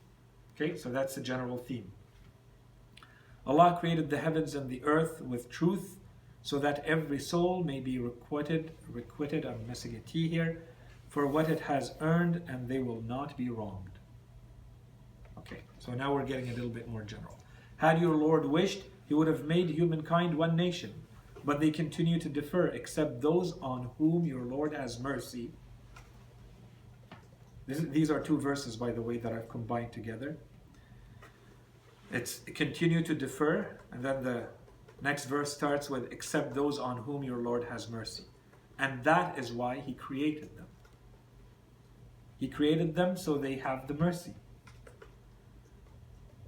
S1: Okay, so that's the general theme. Allah created the heavens and the earth with truth, so that every soul may be requited, I'm missing a T here, for what it has earned, and they will not be wronged. Okay, so now we're getting a little bit more general. Had your Lord wished, he would have made humankind one nation, but they continue to differ, except those on whom your Lord has mercy. These are two verses, by the way, that I've combined together. It's continue to differ, and then the next verse starts with, except those on whom your Lord has mercy. And that is why he created them. He created them so they have the mercy.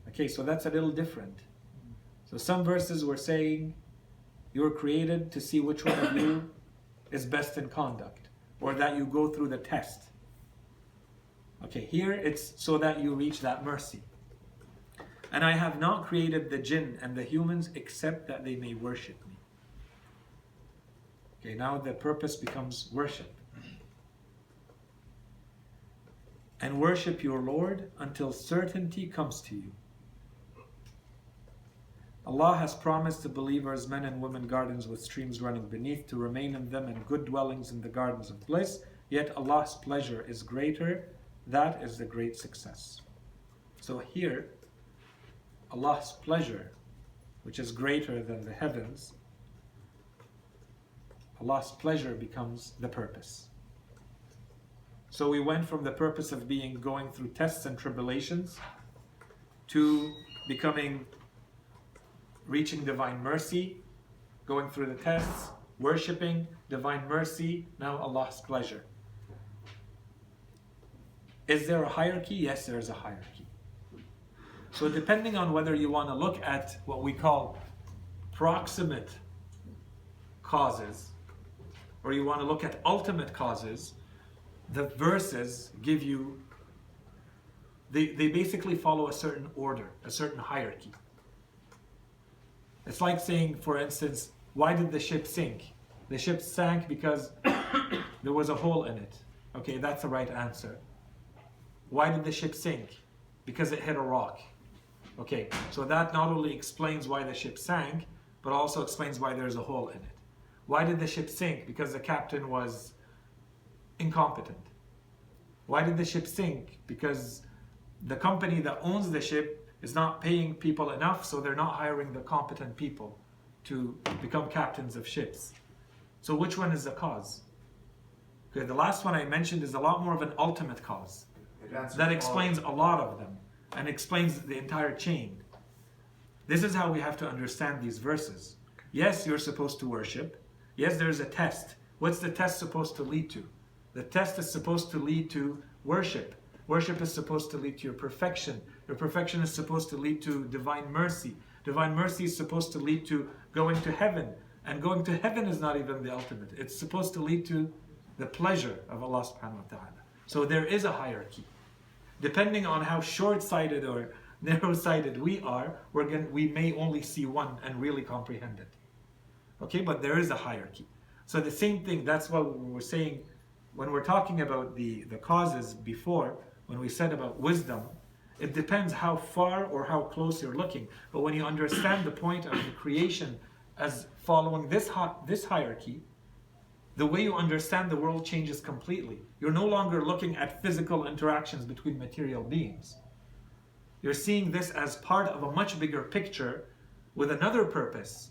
S1: Okay, so that's a little different. So some verses were saying, you were created to see which one of you is best in conduct, or that you go through the test. Okay, here it's so that you reach that mercy. And I have not created the jinn and the humans except that they may worship me. Okay, now the purpose becomes worship. And worship your Lord until certainty comes to you. Allah has promised the believers men and women gardens with streams running beneath to remain in them and good dwellings in the gardens of bliss. Yet Allah's pleasure is greater. That is the great success. So here, Allah's pleasure, which is greater than the heavens, Allah's pleasure becomes the purpose. So we went from the purpose of going through tests and tribulations to reaching divine mercy, going through the tests, worshipping, divine mercy, now Allah's pleasure. Is there a hierarchy? Yes, there is a hierarchy. So depending on whether you want to look at what we call proximate causes, or you want to look at ultimate causes, the verses give you, they basically follow a certain order, a certain hierarchy. It's like saying, for instance, why did the ship sink? The ship sank because there was a hole in it. Okay, that's the right answer. Why did the ship sink? Because it hit a rock. Okay, so that not only explains why the ship sank, but also explains why there's a hole in it. Why did the ship sink? Because the captain was incompetent. Why did the ship sink? Because the company that owns the ship is not paying people enough, so they're not hiring the competent people to become captains of ships. So which one is the cause? Okay, the last one I mentioned is a lot more of an ultimate cause. That explains a lot of them and explains the entire chain. This is how we have to understand these verses. Yes, you're supposed to worship. Yes, there's a test. What's the test supposed to lead to? The test is supposed to lead to worship. Worship is supposed to lead to your perfection. Your perfection is supposed to lead to divine mercy. Divine mercy is supposed to lead to going to heaven. And going to heaven is not even the ultimate. It's supposed to lead to the pleasure of Allah subhanahu wa ta'ala. So there is a hierarchy. Depending on how short-sighted or narrow-sighted we are, we may only see one and really comprehend it. Okay, but there is a hierarchy. So the same thing, that's what we were saying when we're talking about the causes before, when we said about wisdom, it depends how far or how close you're looking. But when you understand the point of the creation as following this hierarchy, the way you understand the world changes completely. You're no longer looking at physical interactions between material beings. You're seeing this as part of a much bigger picture with another purpose.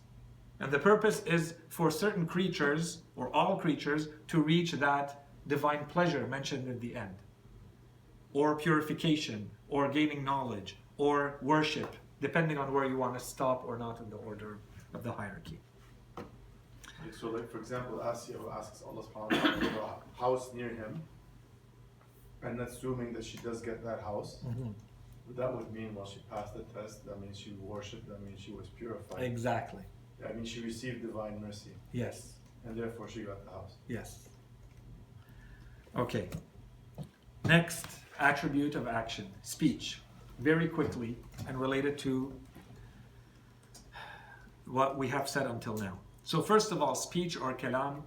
S1: And the purpose is for certain creatures, or all creatures, to reach that divine pleasure mentioned in the end. Or purification, or gaining knowledge, or worship, depending on where you want to stop or not in the order of the hierarchy.
S2: So like for example, Asya who asks Allah subhanahu wa ta'ala for a house near him, and assuming that she does get that house, That would mean, well, she passed the test, that means she worshipped, that means she was purified.
S1: Exactly.
S2: I mean, she received divine mercy,
S1: Yes.
S2: and therefore she got the house.
S1: Yes. Okay. Next attribute of action, speech. Very quickly and related to what we have said until now. So first of all, speech or kalam,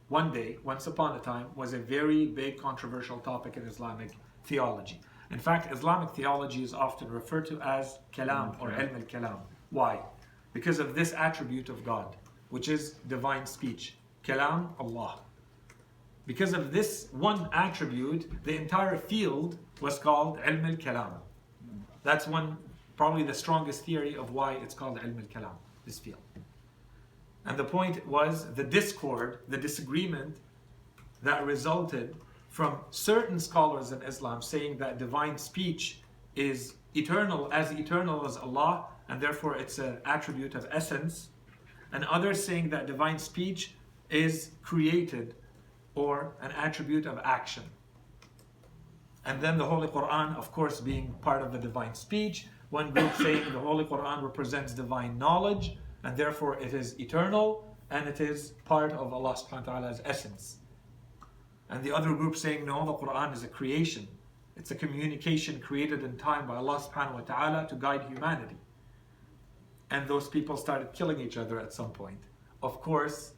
S1: one day, once upon a time, was a very big controversial topic in Islamic theology. In fact, Islamic theology is often referred to as kalam or ilm al-kalam. Why? Because of this attribute of God, which is divine speech. Kalam Allah. Because of this one attribute, the entire field was called ilm al-kalam. That's one, probably the strongest theory of why it's called ilm al-kalam, this field. And the point was the discord, the disagreement that resulted from certain scholars in Islam saying that divine speech is eternal as Allah, and therefore it's an attribute of essence, and others saying that divine speech is created or an attribute of action. And then the Holy Quran, of course, being part of the divine speech, one group saying the Holy Quran represents divine knowledge, and therefore it is eternal, and it is part of Allah subhanahu wa ta'ala's essence. And the other group saying, no, the Quran is a creation. It's a communication created in time by Allah subhanahu wa ta'ala to guide humanity. And those people started killing each other at some point. Of course,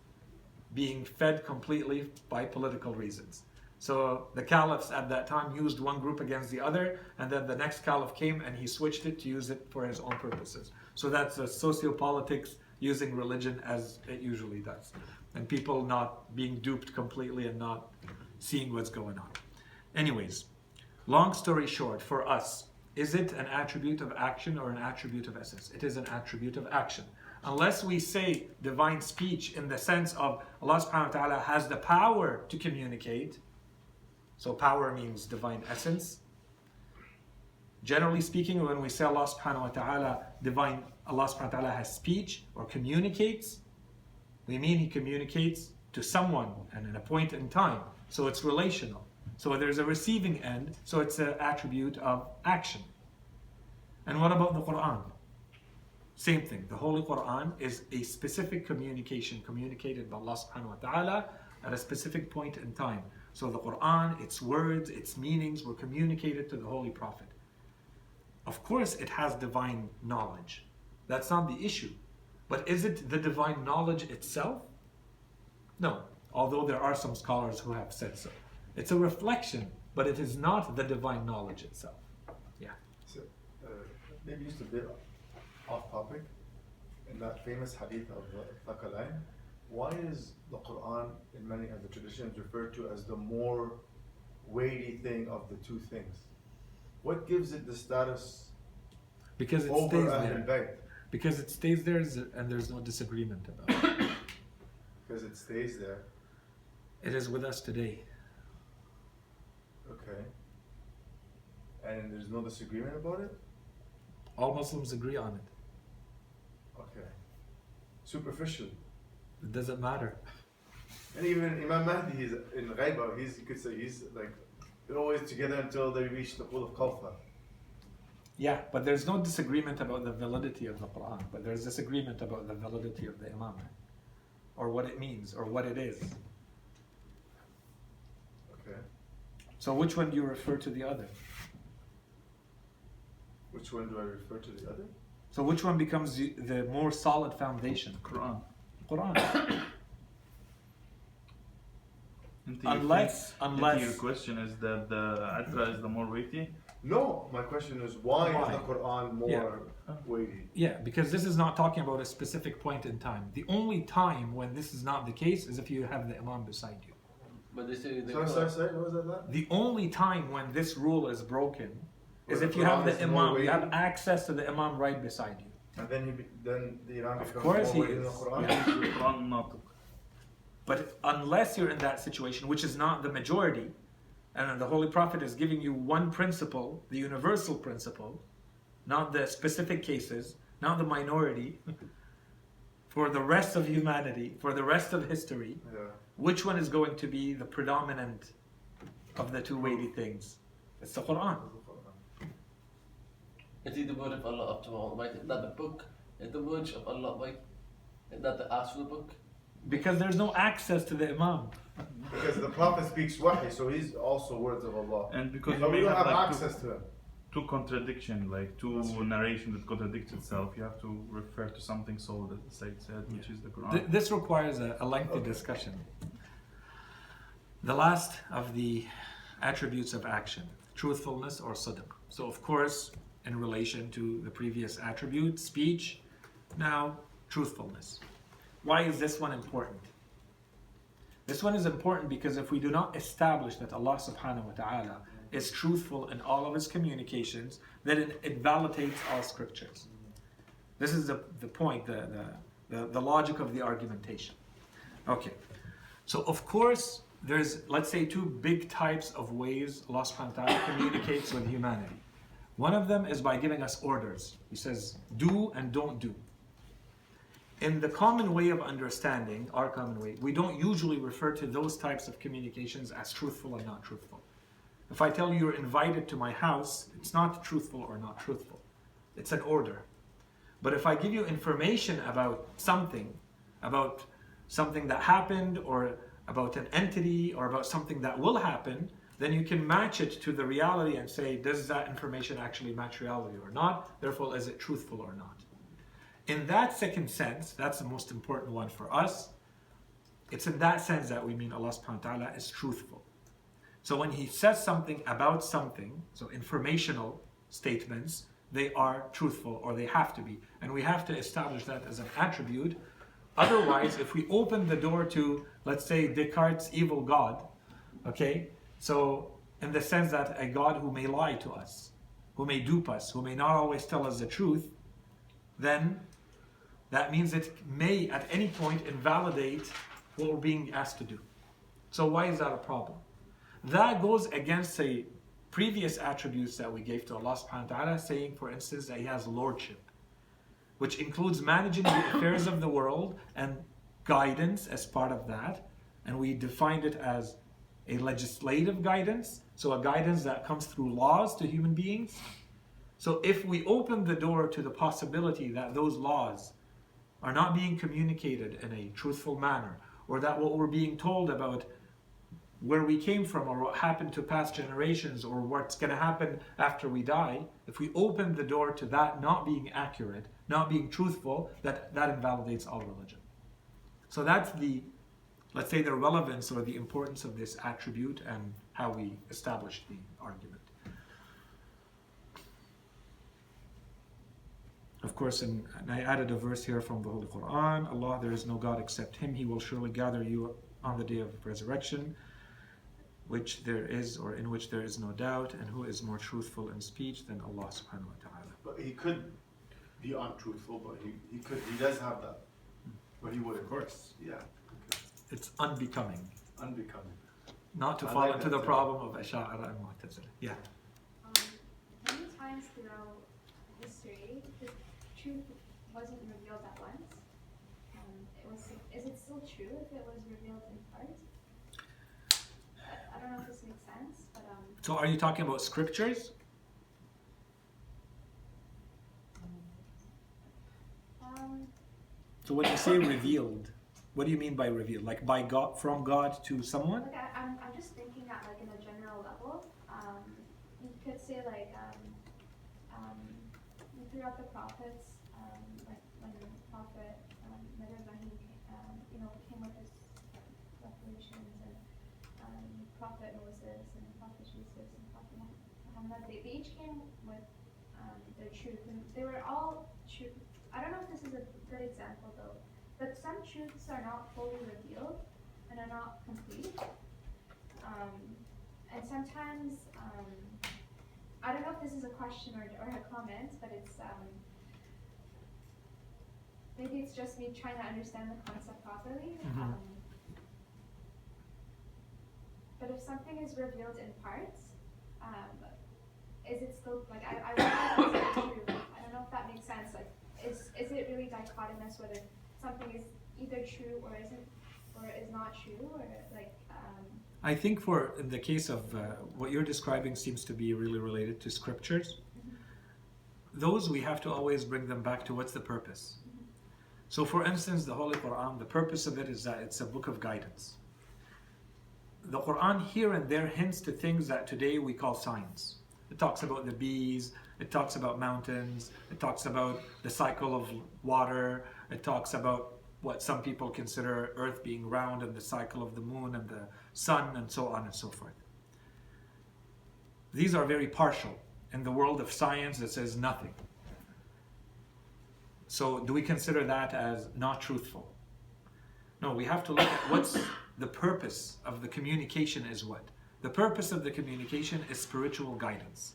S1: being fed completely by political reasons. So the caliphs at that time used one group against the other, and then the next caliph came and he switched it to use it for his own purposes. So that's a sociopolitics using religion as it usually does. And people not being duped completely and not seeing what's going on. Anyways, long story short, for us, is it an attribute of action or an attribute of essence? It is an attribute of action. Unless we say divine speech in the sense of Allah subhanahu wa ta'ala has the power to communicate, so power means divine essence. Generally speaking, when we say Allah subhanahu wa ta'ala Allah subhanahu wa ta'ala has speech or communicates, we mean He communicates to someone and in a point in time. So it's relational. So there's a receiving end, so it's an attribute of action. And what about the Quran? Same thing. The Holy Quran is a specific communication communicated by Allah subhanahu wa ta'ala at a specific point in time. So the Quran, its words, its meanings were communicated to the Holy Prophet. Of course it has divine knowledge. That's not the issue. But is it the divine knowledge itself? No. Although there are some scholars who have said so. It's a reflection, but it is not the divine knowledge itself. Yeah.
S2: So, maybe just a bit off topic. In that famous hadith of Thaqalain, why is the Quran in many of the traditions referred to as the more weighty thing of the two things? What gives it the status
S1: Because it
S2: over
S1: stays
S2: Ahlul
S1: there.
S2: Bayt?
S1: Because it stays there and there's no disagreement about it.
S2: Because it stays there.
S1: It is with us today.
S2: Okay. And there's no disagreement about it?
S1: All Muslims agree on it.
S2: Okay. Superficially.
S1: It doesn't matter.
S2: And even Imam Mahdi, he's in Ghaiba, you could say he's like, they're always together until they reach the pool of Kawthar.
S1: Yeah, but there's no disagreement about the validity of the Quran, but there's disagreement about the validity of the Imam, or what it means, or what it is.
S2: Okay.
S1: So which one do you refer to the other?
S2: Which one do I refer to the other?
S1: So which one becomes the more solid foundation?
S6: Quran.
S1: Quran. Unless
S6: your question is that the Atra is the more weighty.
S2: No, my question is why
S1: Why?
S2: is the Quran more weighty?
S1: Yeah, because this is not talking about a specific point in time. The only time when this is not the case is if you have the Imam beside you.
S3: But they say they
S2: Sorry, what was that?
S1: The only time when this rule is broken is
S2: When
S1: if
S2: the
S1: you have
S2: Quran
S1: the
S2: is more
S1: Imam, you have
S2: weighty?
S1: access to the Imam right beside you.
S2: And then the Imam
S1: Of
S2: becomes
S1: course
S2: more
S1: he
S2: weighty than the
S1: is.
S2: Quran?
S1: Yeah.
S6: Quran natiq.
S1: But unless you're in that situation, which is not the majority, and the Holy Prophet is giving you one principle, the universal principle, not the specific cases, not the minority, for the rest of humanity, for the rest of history,
S2: Yeah.
S1: which one is going to be the predominant of the two weighty things? It's the Quran.
S3: It is the word of Allah up to Almighty, not the book. It's the words of Allah Almighty, and not the actual book.
S1: Because there's no access to the Imam.
S2: Because the Prophet speaks wahi, so he's also words of Allah.
S6: And because
S2: But we
S6: you
S2: don't have
S6: like
S2: access to him.
S6: two contradiction, like two narration that contradicts itself, you have to refer to something solid, as the Sayid said, which is the Quran.
S1: This requires a lengthy discussion. The last of the attributes of action, truthfulness or sidq. So of course, in relation to the previous attribute, speech, now truthfulness. Why is this one important? This one is important because if we do not establish that Allah subhanahu wa ta'ala is truthful in all of his communications, then it invalidates all scriptures. This is the point, the logic of the argumentation. Okay, so of course there's, let's say, two big types of ways Allah subhanahu wa ta'ala communicates with humanity. One of them is by giving us orders. He says, do and don't do. In the common way of understanding, our common way, we don't usually refer to those types of communications as truthful and not truthful. If I tell you you're invited to my house, it's not truthful or not truthful. It's an order. But if I give you information about something that happened, or about an entity, or about something that will happen, then you can match it to the reality and say, does that information actually match reality or not? Therefore, is it truthful or not? In that second sense, that's the most important one for us. It's in that sense that we mean Allah subhanahu wa ta'ala is truthful. So when he says something about something, so informational statements, they are truthful, or they have to be. And we have to establish that as an attribute. Otherwise, if we open the door to, let's say, Descartes' evil God, okay, so in the sense that a God who may lie to us, who may dupe us, who may not always tell us the truth, then that means it may at any point invalidate what we're being asked to do. So why is that a problem? That goes against the previous attributes that we gave to Allah subhanahu wa ta'ala, saying, for instance, that he has lordship, which includes managing the affairs of the world and guidance as part of that. And we defined it as a legislative guidance, so a guidance that comes through laws to human beings. So if we open the door to the possibility that those laws are not being communicated in a truthful manner, or that what we're being told about where we came from, or what happened to past generations, or what's going to happen after we die, if we open the door to that not being accurate, not being truthful, that invalidates all religion. So that's the, let's say, the relevance or the importance of this attribute and how we establish the argument. Of course, and I added a verse here from the Holy Quran. Allah, there is no God except Him. He will surely gather you on the day of resurrection, which there is, or in which there is no doubt, and who is more truthful in speech than Allah subhanahu wa ta'ala.
S2: But he could be untruthful, but he does have that. But he would,
S1: Of course.
S2: yeah. Okay.
S1: It's unbecoming.
S2: Unbecoming.
S1: Not to
S2: I
S1: fall
S2: like
S1: into
S2: that
S1: the
S2: too.
S1: problem of Asha'ara and Mu'tazila. Yeah.
S7: Many times throughout history, the truth wasn't revealed at once. Is it still true if it was revealed in part? I don't know if this makes sense, but
S1: So are you talking about scriptures? So when you say revealed, what do you mean by revealed? Like by God, from God to someone?
S7: like I'm just thinking at like in a general level. You could say like throughout the prophets, like when the prophet Ibrahim came with his revelations, and prophet Moses and prophet Jesus and prophet Muhammad, they each came with their truth, and they were all true. I don't know if this is a good example though, but some truths are not fully revealed and are not complete. And sometimes, I don't know if this is a question or a comment, but it's maybe it's just me trying to understand the concept properly.
S1: Mhm.
S7: But if something is revealed in parts, is it still like I don't know if it's true. I don't know if that makes sense. Like, is it really dichotomous whether something is either true or isn't, or is not true, or like?
S1: I think in the case of what you're describing seems to be really related to scriptures. those we have to always bring them back to what's the purpose. So for instance, the Holy Quran, the purpose of it is that it's a book of guidance. The Quran here and there hints to things that today we call science. It talks about the bees, it talks about mountains, it talks about the cycle of water, it talks about what some people consider Earth being round and the cycle of the moon and the sun and so on and so forth. These are very partial. In the world of science, it says nothing. So do we consider that as not truthful? No, we have to look at what's the purpose of the communication is what? The purpose of the communication is spiritual guidance.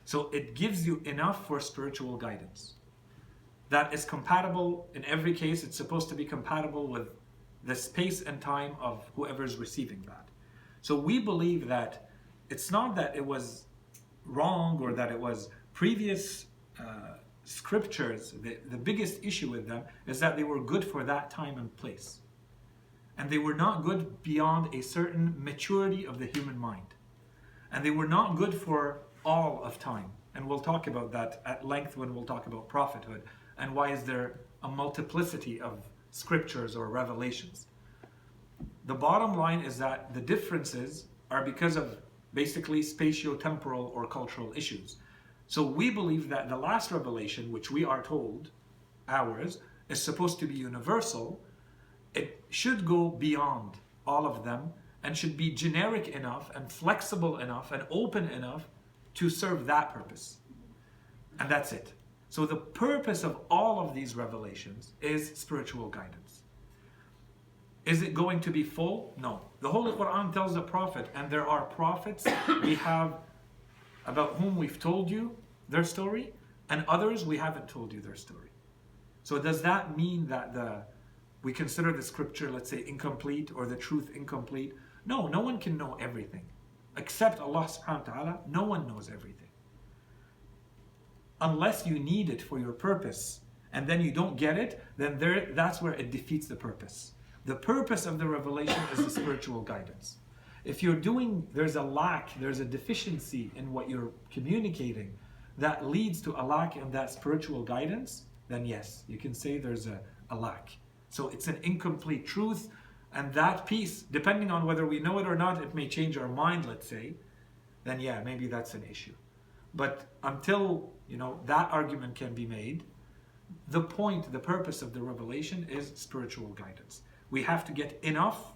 S1: So it gives you enough for spiritual guidance. That is compatible, in every case, it's supposed to be compatible with the space and time of whoever's receiving that. So we believe that it's not that it was wrong or that it was previous scriptures. The biggest issue with them is that they were good for that time and place. And they were not good beyond a certain maturity of the human mind. And they were not good for all of time. And we'll talk about that at length when we'll talk about prophethood. And why is there a multiplicity of scriptures or revelations? The bottom line is that the differences are because of basically spatio-temporal or cultural issues. So we believe that the last revelation, which we are told, ours, is supposed to be universal. It should go beyond all of them and should be generic enough and flexible enough and open enough to serve that purpose. And that's it. So the purpose of all of these revelations is spiritual guidance. Is it going to be full? No. The Holy Quran tells the Prophet, and there are prophets we have about whom we've told you their story, and others we haven't told you their story. So does that mean that we consider the scripture, let's say, incomplete or the truth incomplete? No, no one can know everything. Except Allah subhanahu wa ta'ala, no one knows everything. Unless you need it for your purpose, and then you don't get it, then that's where it defeats the purpose. The purpose of the revelation is the spiritual guidance. If there's a lack, there's a deficiency in what you're communicating that leads to a lack in that spiritual guidance, then yes, you can say there's a lack. So it's an incomplete truth, and that piece, depending on whether we know it or not, it may change our mind, let's say, then yeah, maybe that's an issue. But until, that argument can be made, the purpose of the revelation is spiritual guidance. We have to get enough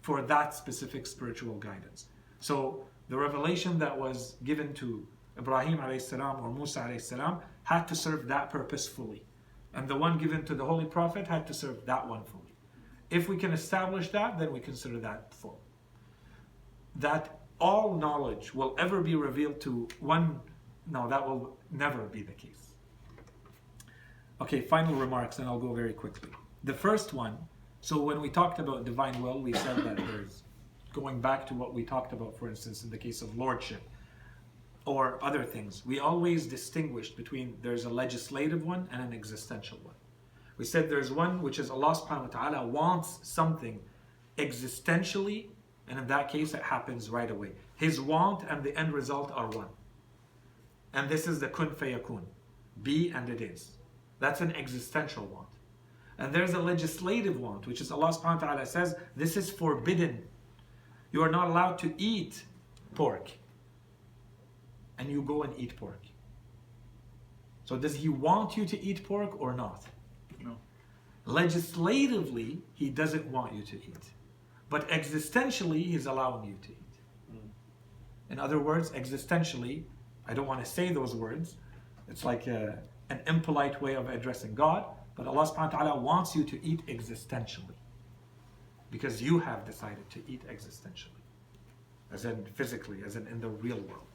S1: for that specific spiritual guidance. So the revelation that was given to Ibrahim alayhi salam or Musa alayhi salam had to serve that purpose fully. And the one given to the Holy Prophet had to serve that one fully. If we can establish that, then we consider that full. That all knowledge will ever be revealed to one, no, that will never be the case. Okay, final remarks, and I'll go very quickly. The first one, so when we talked about divine will, we said that there's, going back to what we talked about, for instance, in the case of lordship, or other things, we always distinguished between there's a legislative one and an existential one. We said there's one which is Allah subhanahu wa ta'ala wants something existentially, and in that case it happens right away. His want and the end result are one. And this is the kun fayakun, be and it is. That's an existential want. And there's a legislative want, which is Allah subhanahu wa ta'ala says, this is forbidden. You are not allowed to eat pork. And you go and eat pork. So does he want you to eat pork or not?
S6: No.
S1: Legislatively, he doesn't want you to eat. But existentially, he's allowing you to eat. In other words, existentially, I don't want to say those words. It's like an impolite way of addressing God. But Allah subhanahu wa ta'ala wants you to eat existentially. Because you have decided to eat existentially. As in physically, as in the real world.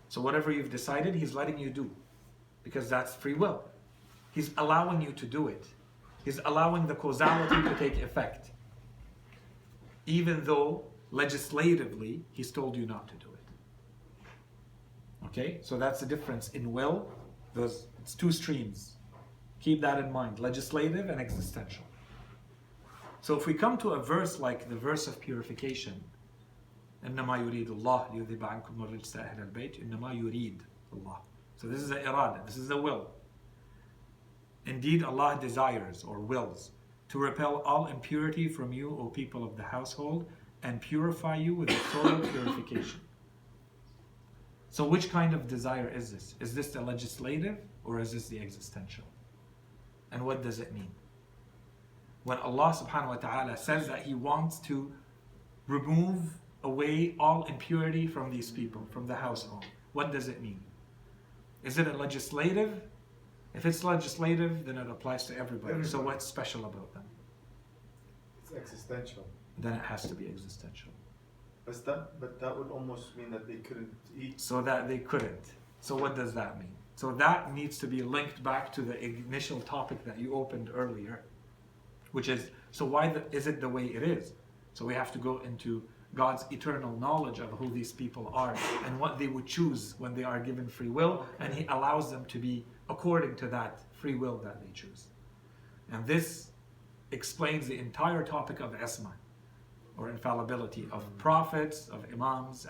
S1: So whatever you've decided, He's letting you do. Because that's free will. He's allowing you to do it. He's allowing the causality to take effect. Even though legislatively, He's told you not to do it. Okay? So that's the difference in will. It's two streams. Keep that in mind. Legislative and existential. So if we come to a verse like the verse of purification, إنما يريد الله ليذهب عنكم الرجس أهل البيت إنما يريد الله. So this is the irada, this is the will. Indeed, Allah desires or wills to repel all impurity from you, O people of the household, and purify you with a thorough purification. So which kind of desire is this? Is this the legislative or is this the existential? And what does it mean? When Allah subhanahu wa ta'ala says that He wants to remove away all impurity from these people, from the household, what does it mean? Is it a legislative? If it's legislative, then it applies to everybody. So what's special about them?
S2: It's existential.
S1: Then it has to be existential.
S2: But that would almost mean that they couldn't eat.
S1: So that they couldn't. So what does that mean? So that needs to be linked back to the initial topic that you opened earlier, which is, so why is it the way it is? So we have to go into God's eternal knowledge of who these people are and what they would choose when they are given free will, and He allows them to be according to that free will that they choose. And this explains the entire topic of Isma, or infallibility, of prophets, of imams,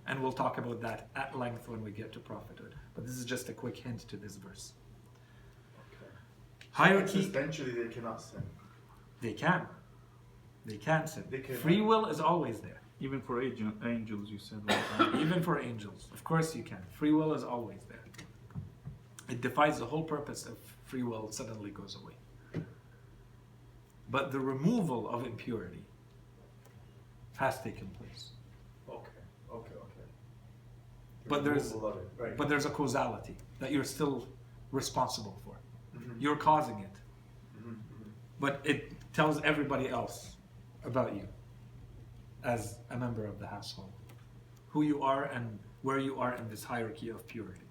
S1: and we'll talk about that at length when we get to prophethood. But this is just a quick hint to this verse.
S2: Okay.
S1: Hierarchy.
S2: Eventually, they cannot sin.
S1: They can. They can sin.
S2: They can.
S1: Free will is always there.
S6: Even for angels, you said one time.
S1: Even for angels. Of course you can. Free will is always there. It defies the whole purpose if free will suddenly goes away. But the removal of impurity has taken place.
S2: Okay.
S1: But
S2: Right.
S1: but there's a causality that you're still responsible for.
S2: Mhm.
S1: You're causing it.
S2: Mhm.
S1: But it tells everybody else about you as a member of the household, who you are and where you are in this hierarchy of purity.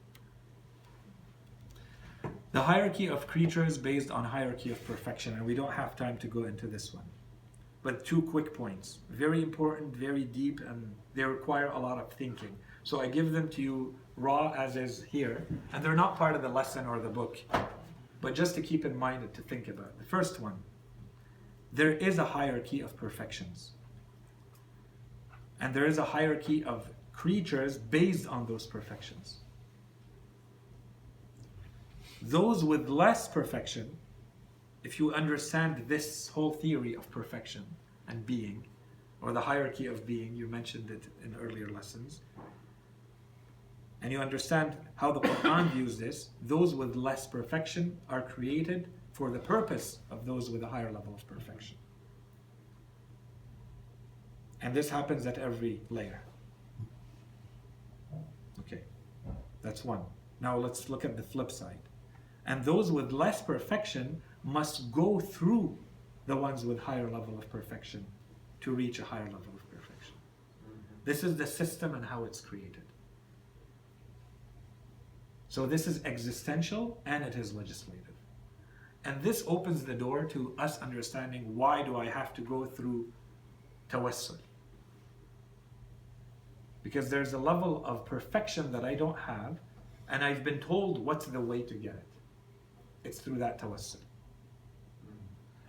S1: The hierarchy of creatures based on hierarchy of perfection, and we don't have time to go into this one. But 2 quick points, very important, very deep, and they require a lot of thinking. So I give them to you raw as is here, and they're not part of the lesson or the book, but just to keep in mind and to think about. The first one, there is a hierarchy of perfections. And there is a hierarchy of creatures based on those perfections. Those with less perfection, if you understand this whole theory of perfection and being, or the hierarchy of being, you mentioned it in earlier lessons, and you understand how the Quran views this, those with less perfection are created for the purpose of those with a higher level of perfection. And this happens at every layer. Okay, that's one. Now let's look at the flip side. And those with less perfection must go through the ones with higher level of perfection to reach a higher level of perfection. This is the system and how it's created. So this is existential and it is legislative. And this opens the door to us understanding, why do I have to go through tawassul? Because there's a level of perfection that I don't have, and I've been told what's the way to get it. It's through that tawassul.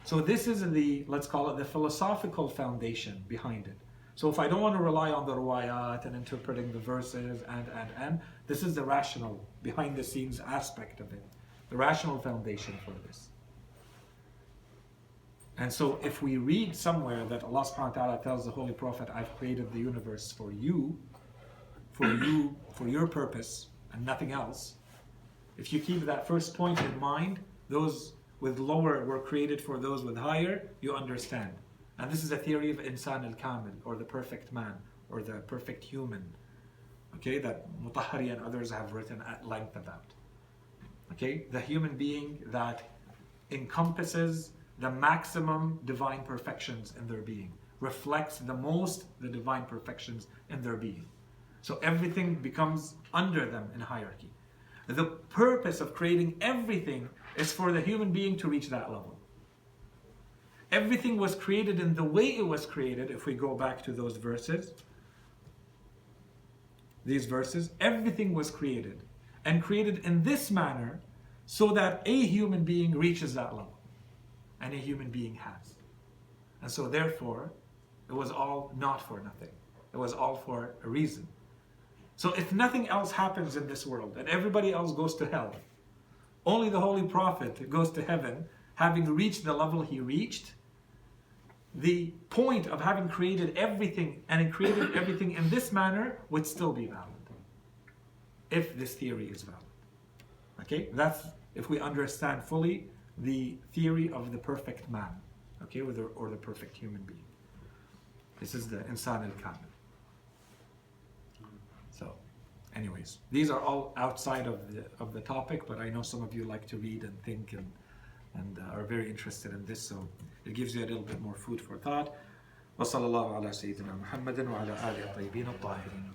S1: So this is the, let's call it the philosophical foundation behind it. So if I don't want to rely on the ruwayat and interpreting the verses and, this is the rational, behind the scenes aspect of it. The rational foundation for this. And so if we read somewhere that Allah subhanahu wa ta'ala tells the Holy Prophet, I've created the universe for you, for your purpose and nothing else. If you keep that first point in mind, those with lower were created for those with higher, you understand. And this is a theory of insan al-kamil, or the perfect man, or the perfect human. Okay, that Mutahari and others have written at length about. Okay, the human being that encompasses the maximum divine perfections in their being, reflects the most the divine perfections in their being. So everything becomes under them in hierarchy. The purpose of creating everything is for the human being to reach that level. Everything was created in the way it was created, if we go back to those verses. These verses, everything was created. And created in this manner so that a human being reaches that level. And a human being has. And so therefore, it was all not for nothing. It was all for a reason. So if nothing else happens in this world and everybody else goes to hell, only the Holy Prophet goes to heaven, having reached the level he reached, the point of having created everything and created everything in this manner would still be valid, if this theory is valid. Okay, that's if we understand fully the theory of the perfect man, okay, or the perfect human being. This is the insan al-kamil. So, anyways, these are all outside of the topic, but I know some of you like to read and think and are very interested in this, so it gives you a little bit more food for thought. وصلى الله على سيدنا محمد وعلى آله الطيبين الطاهرين.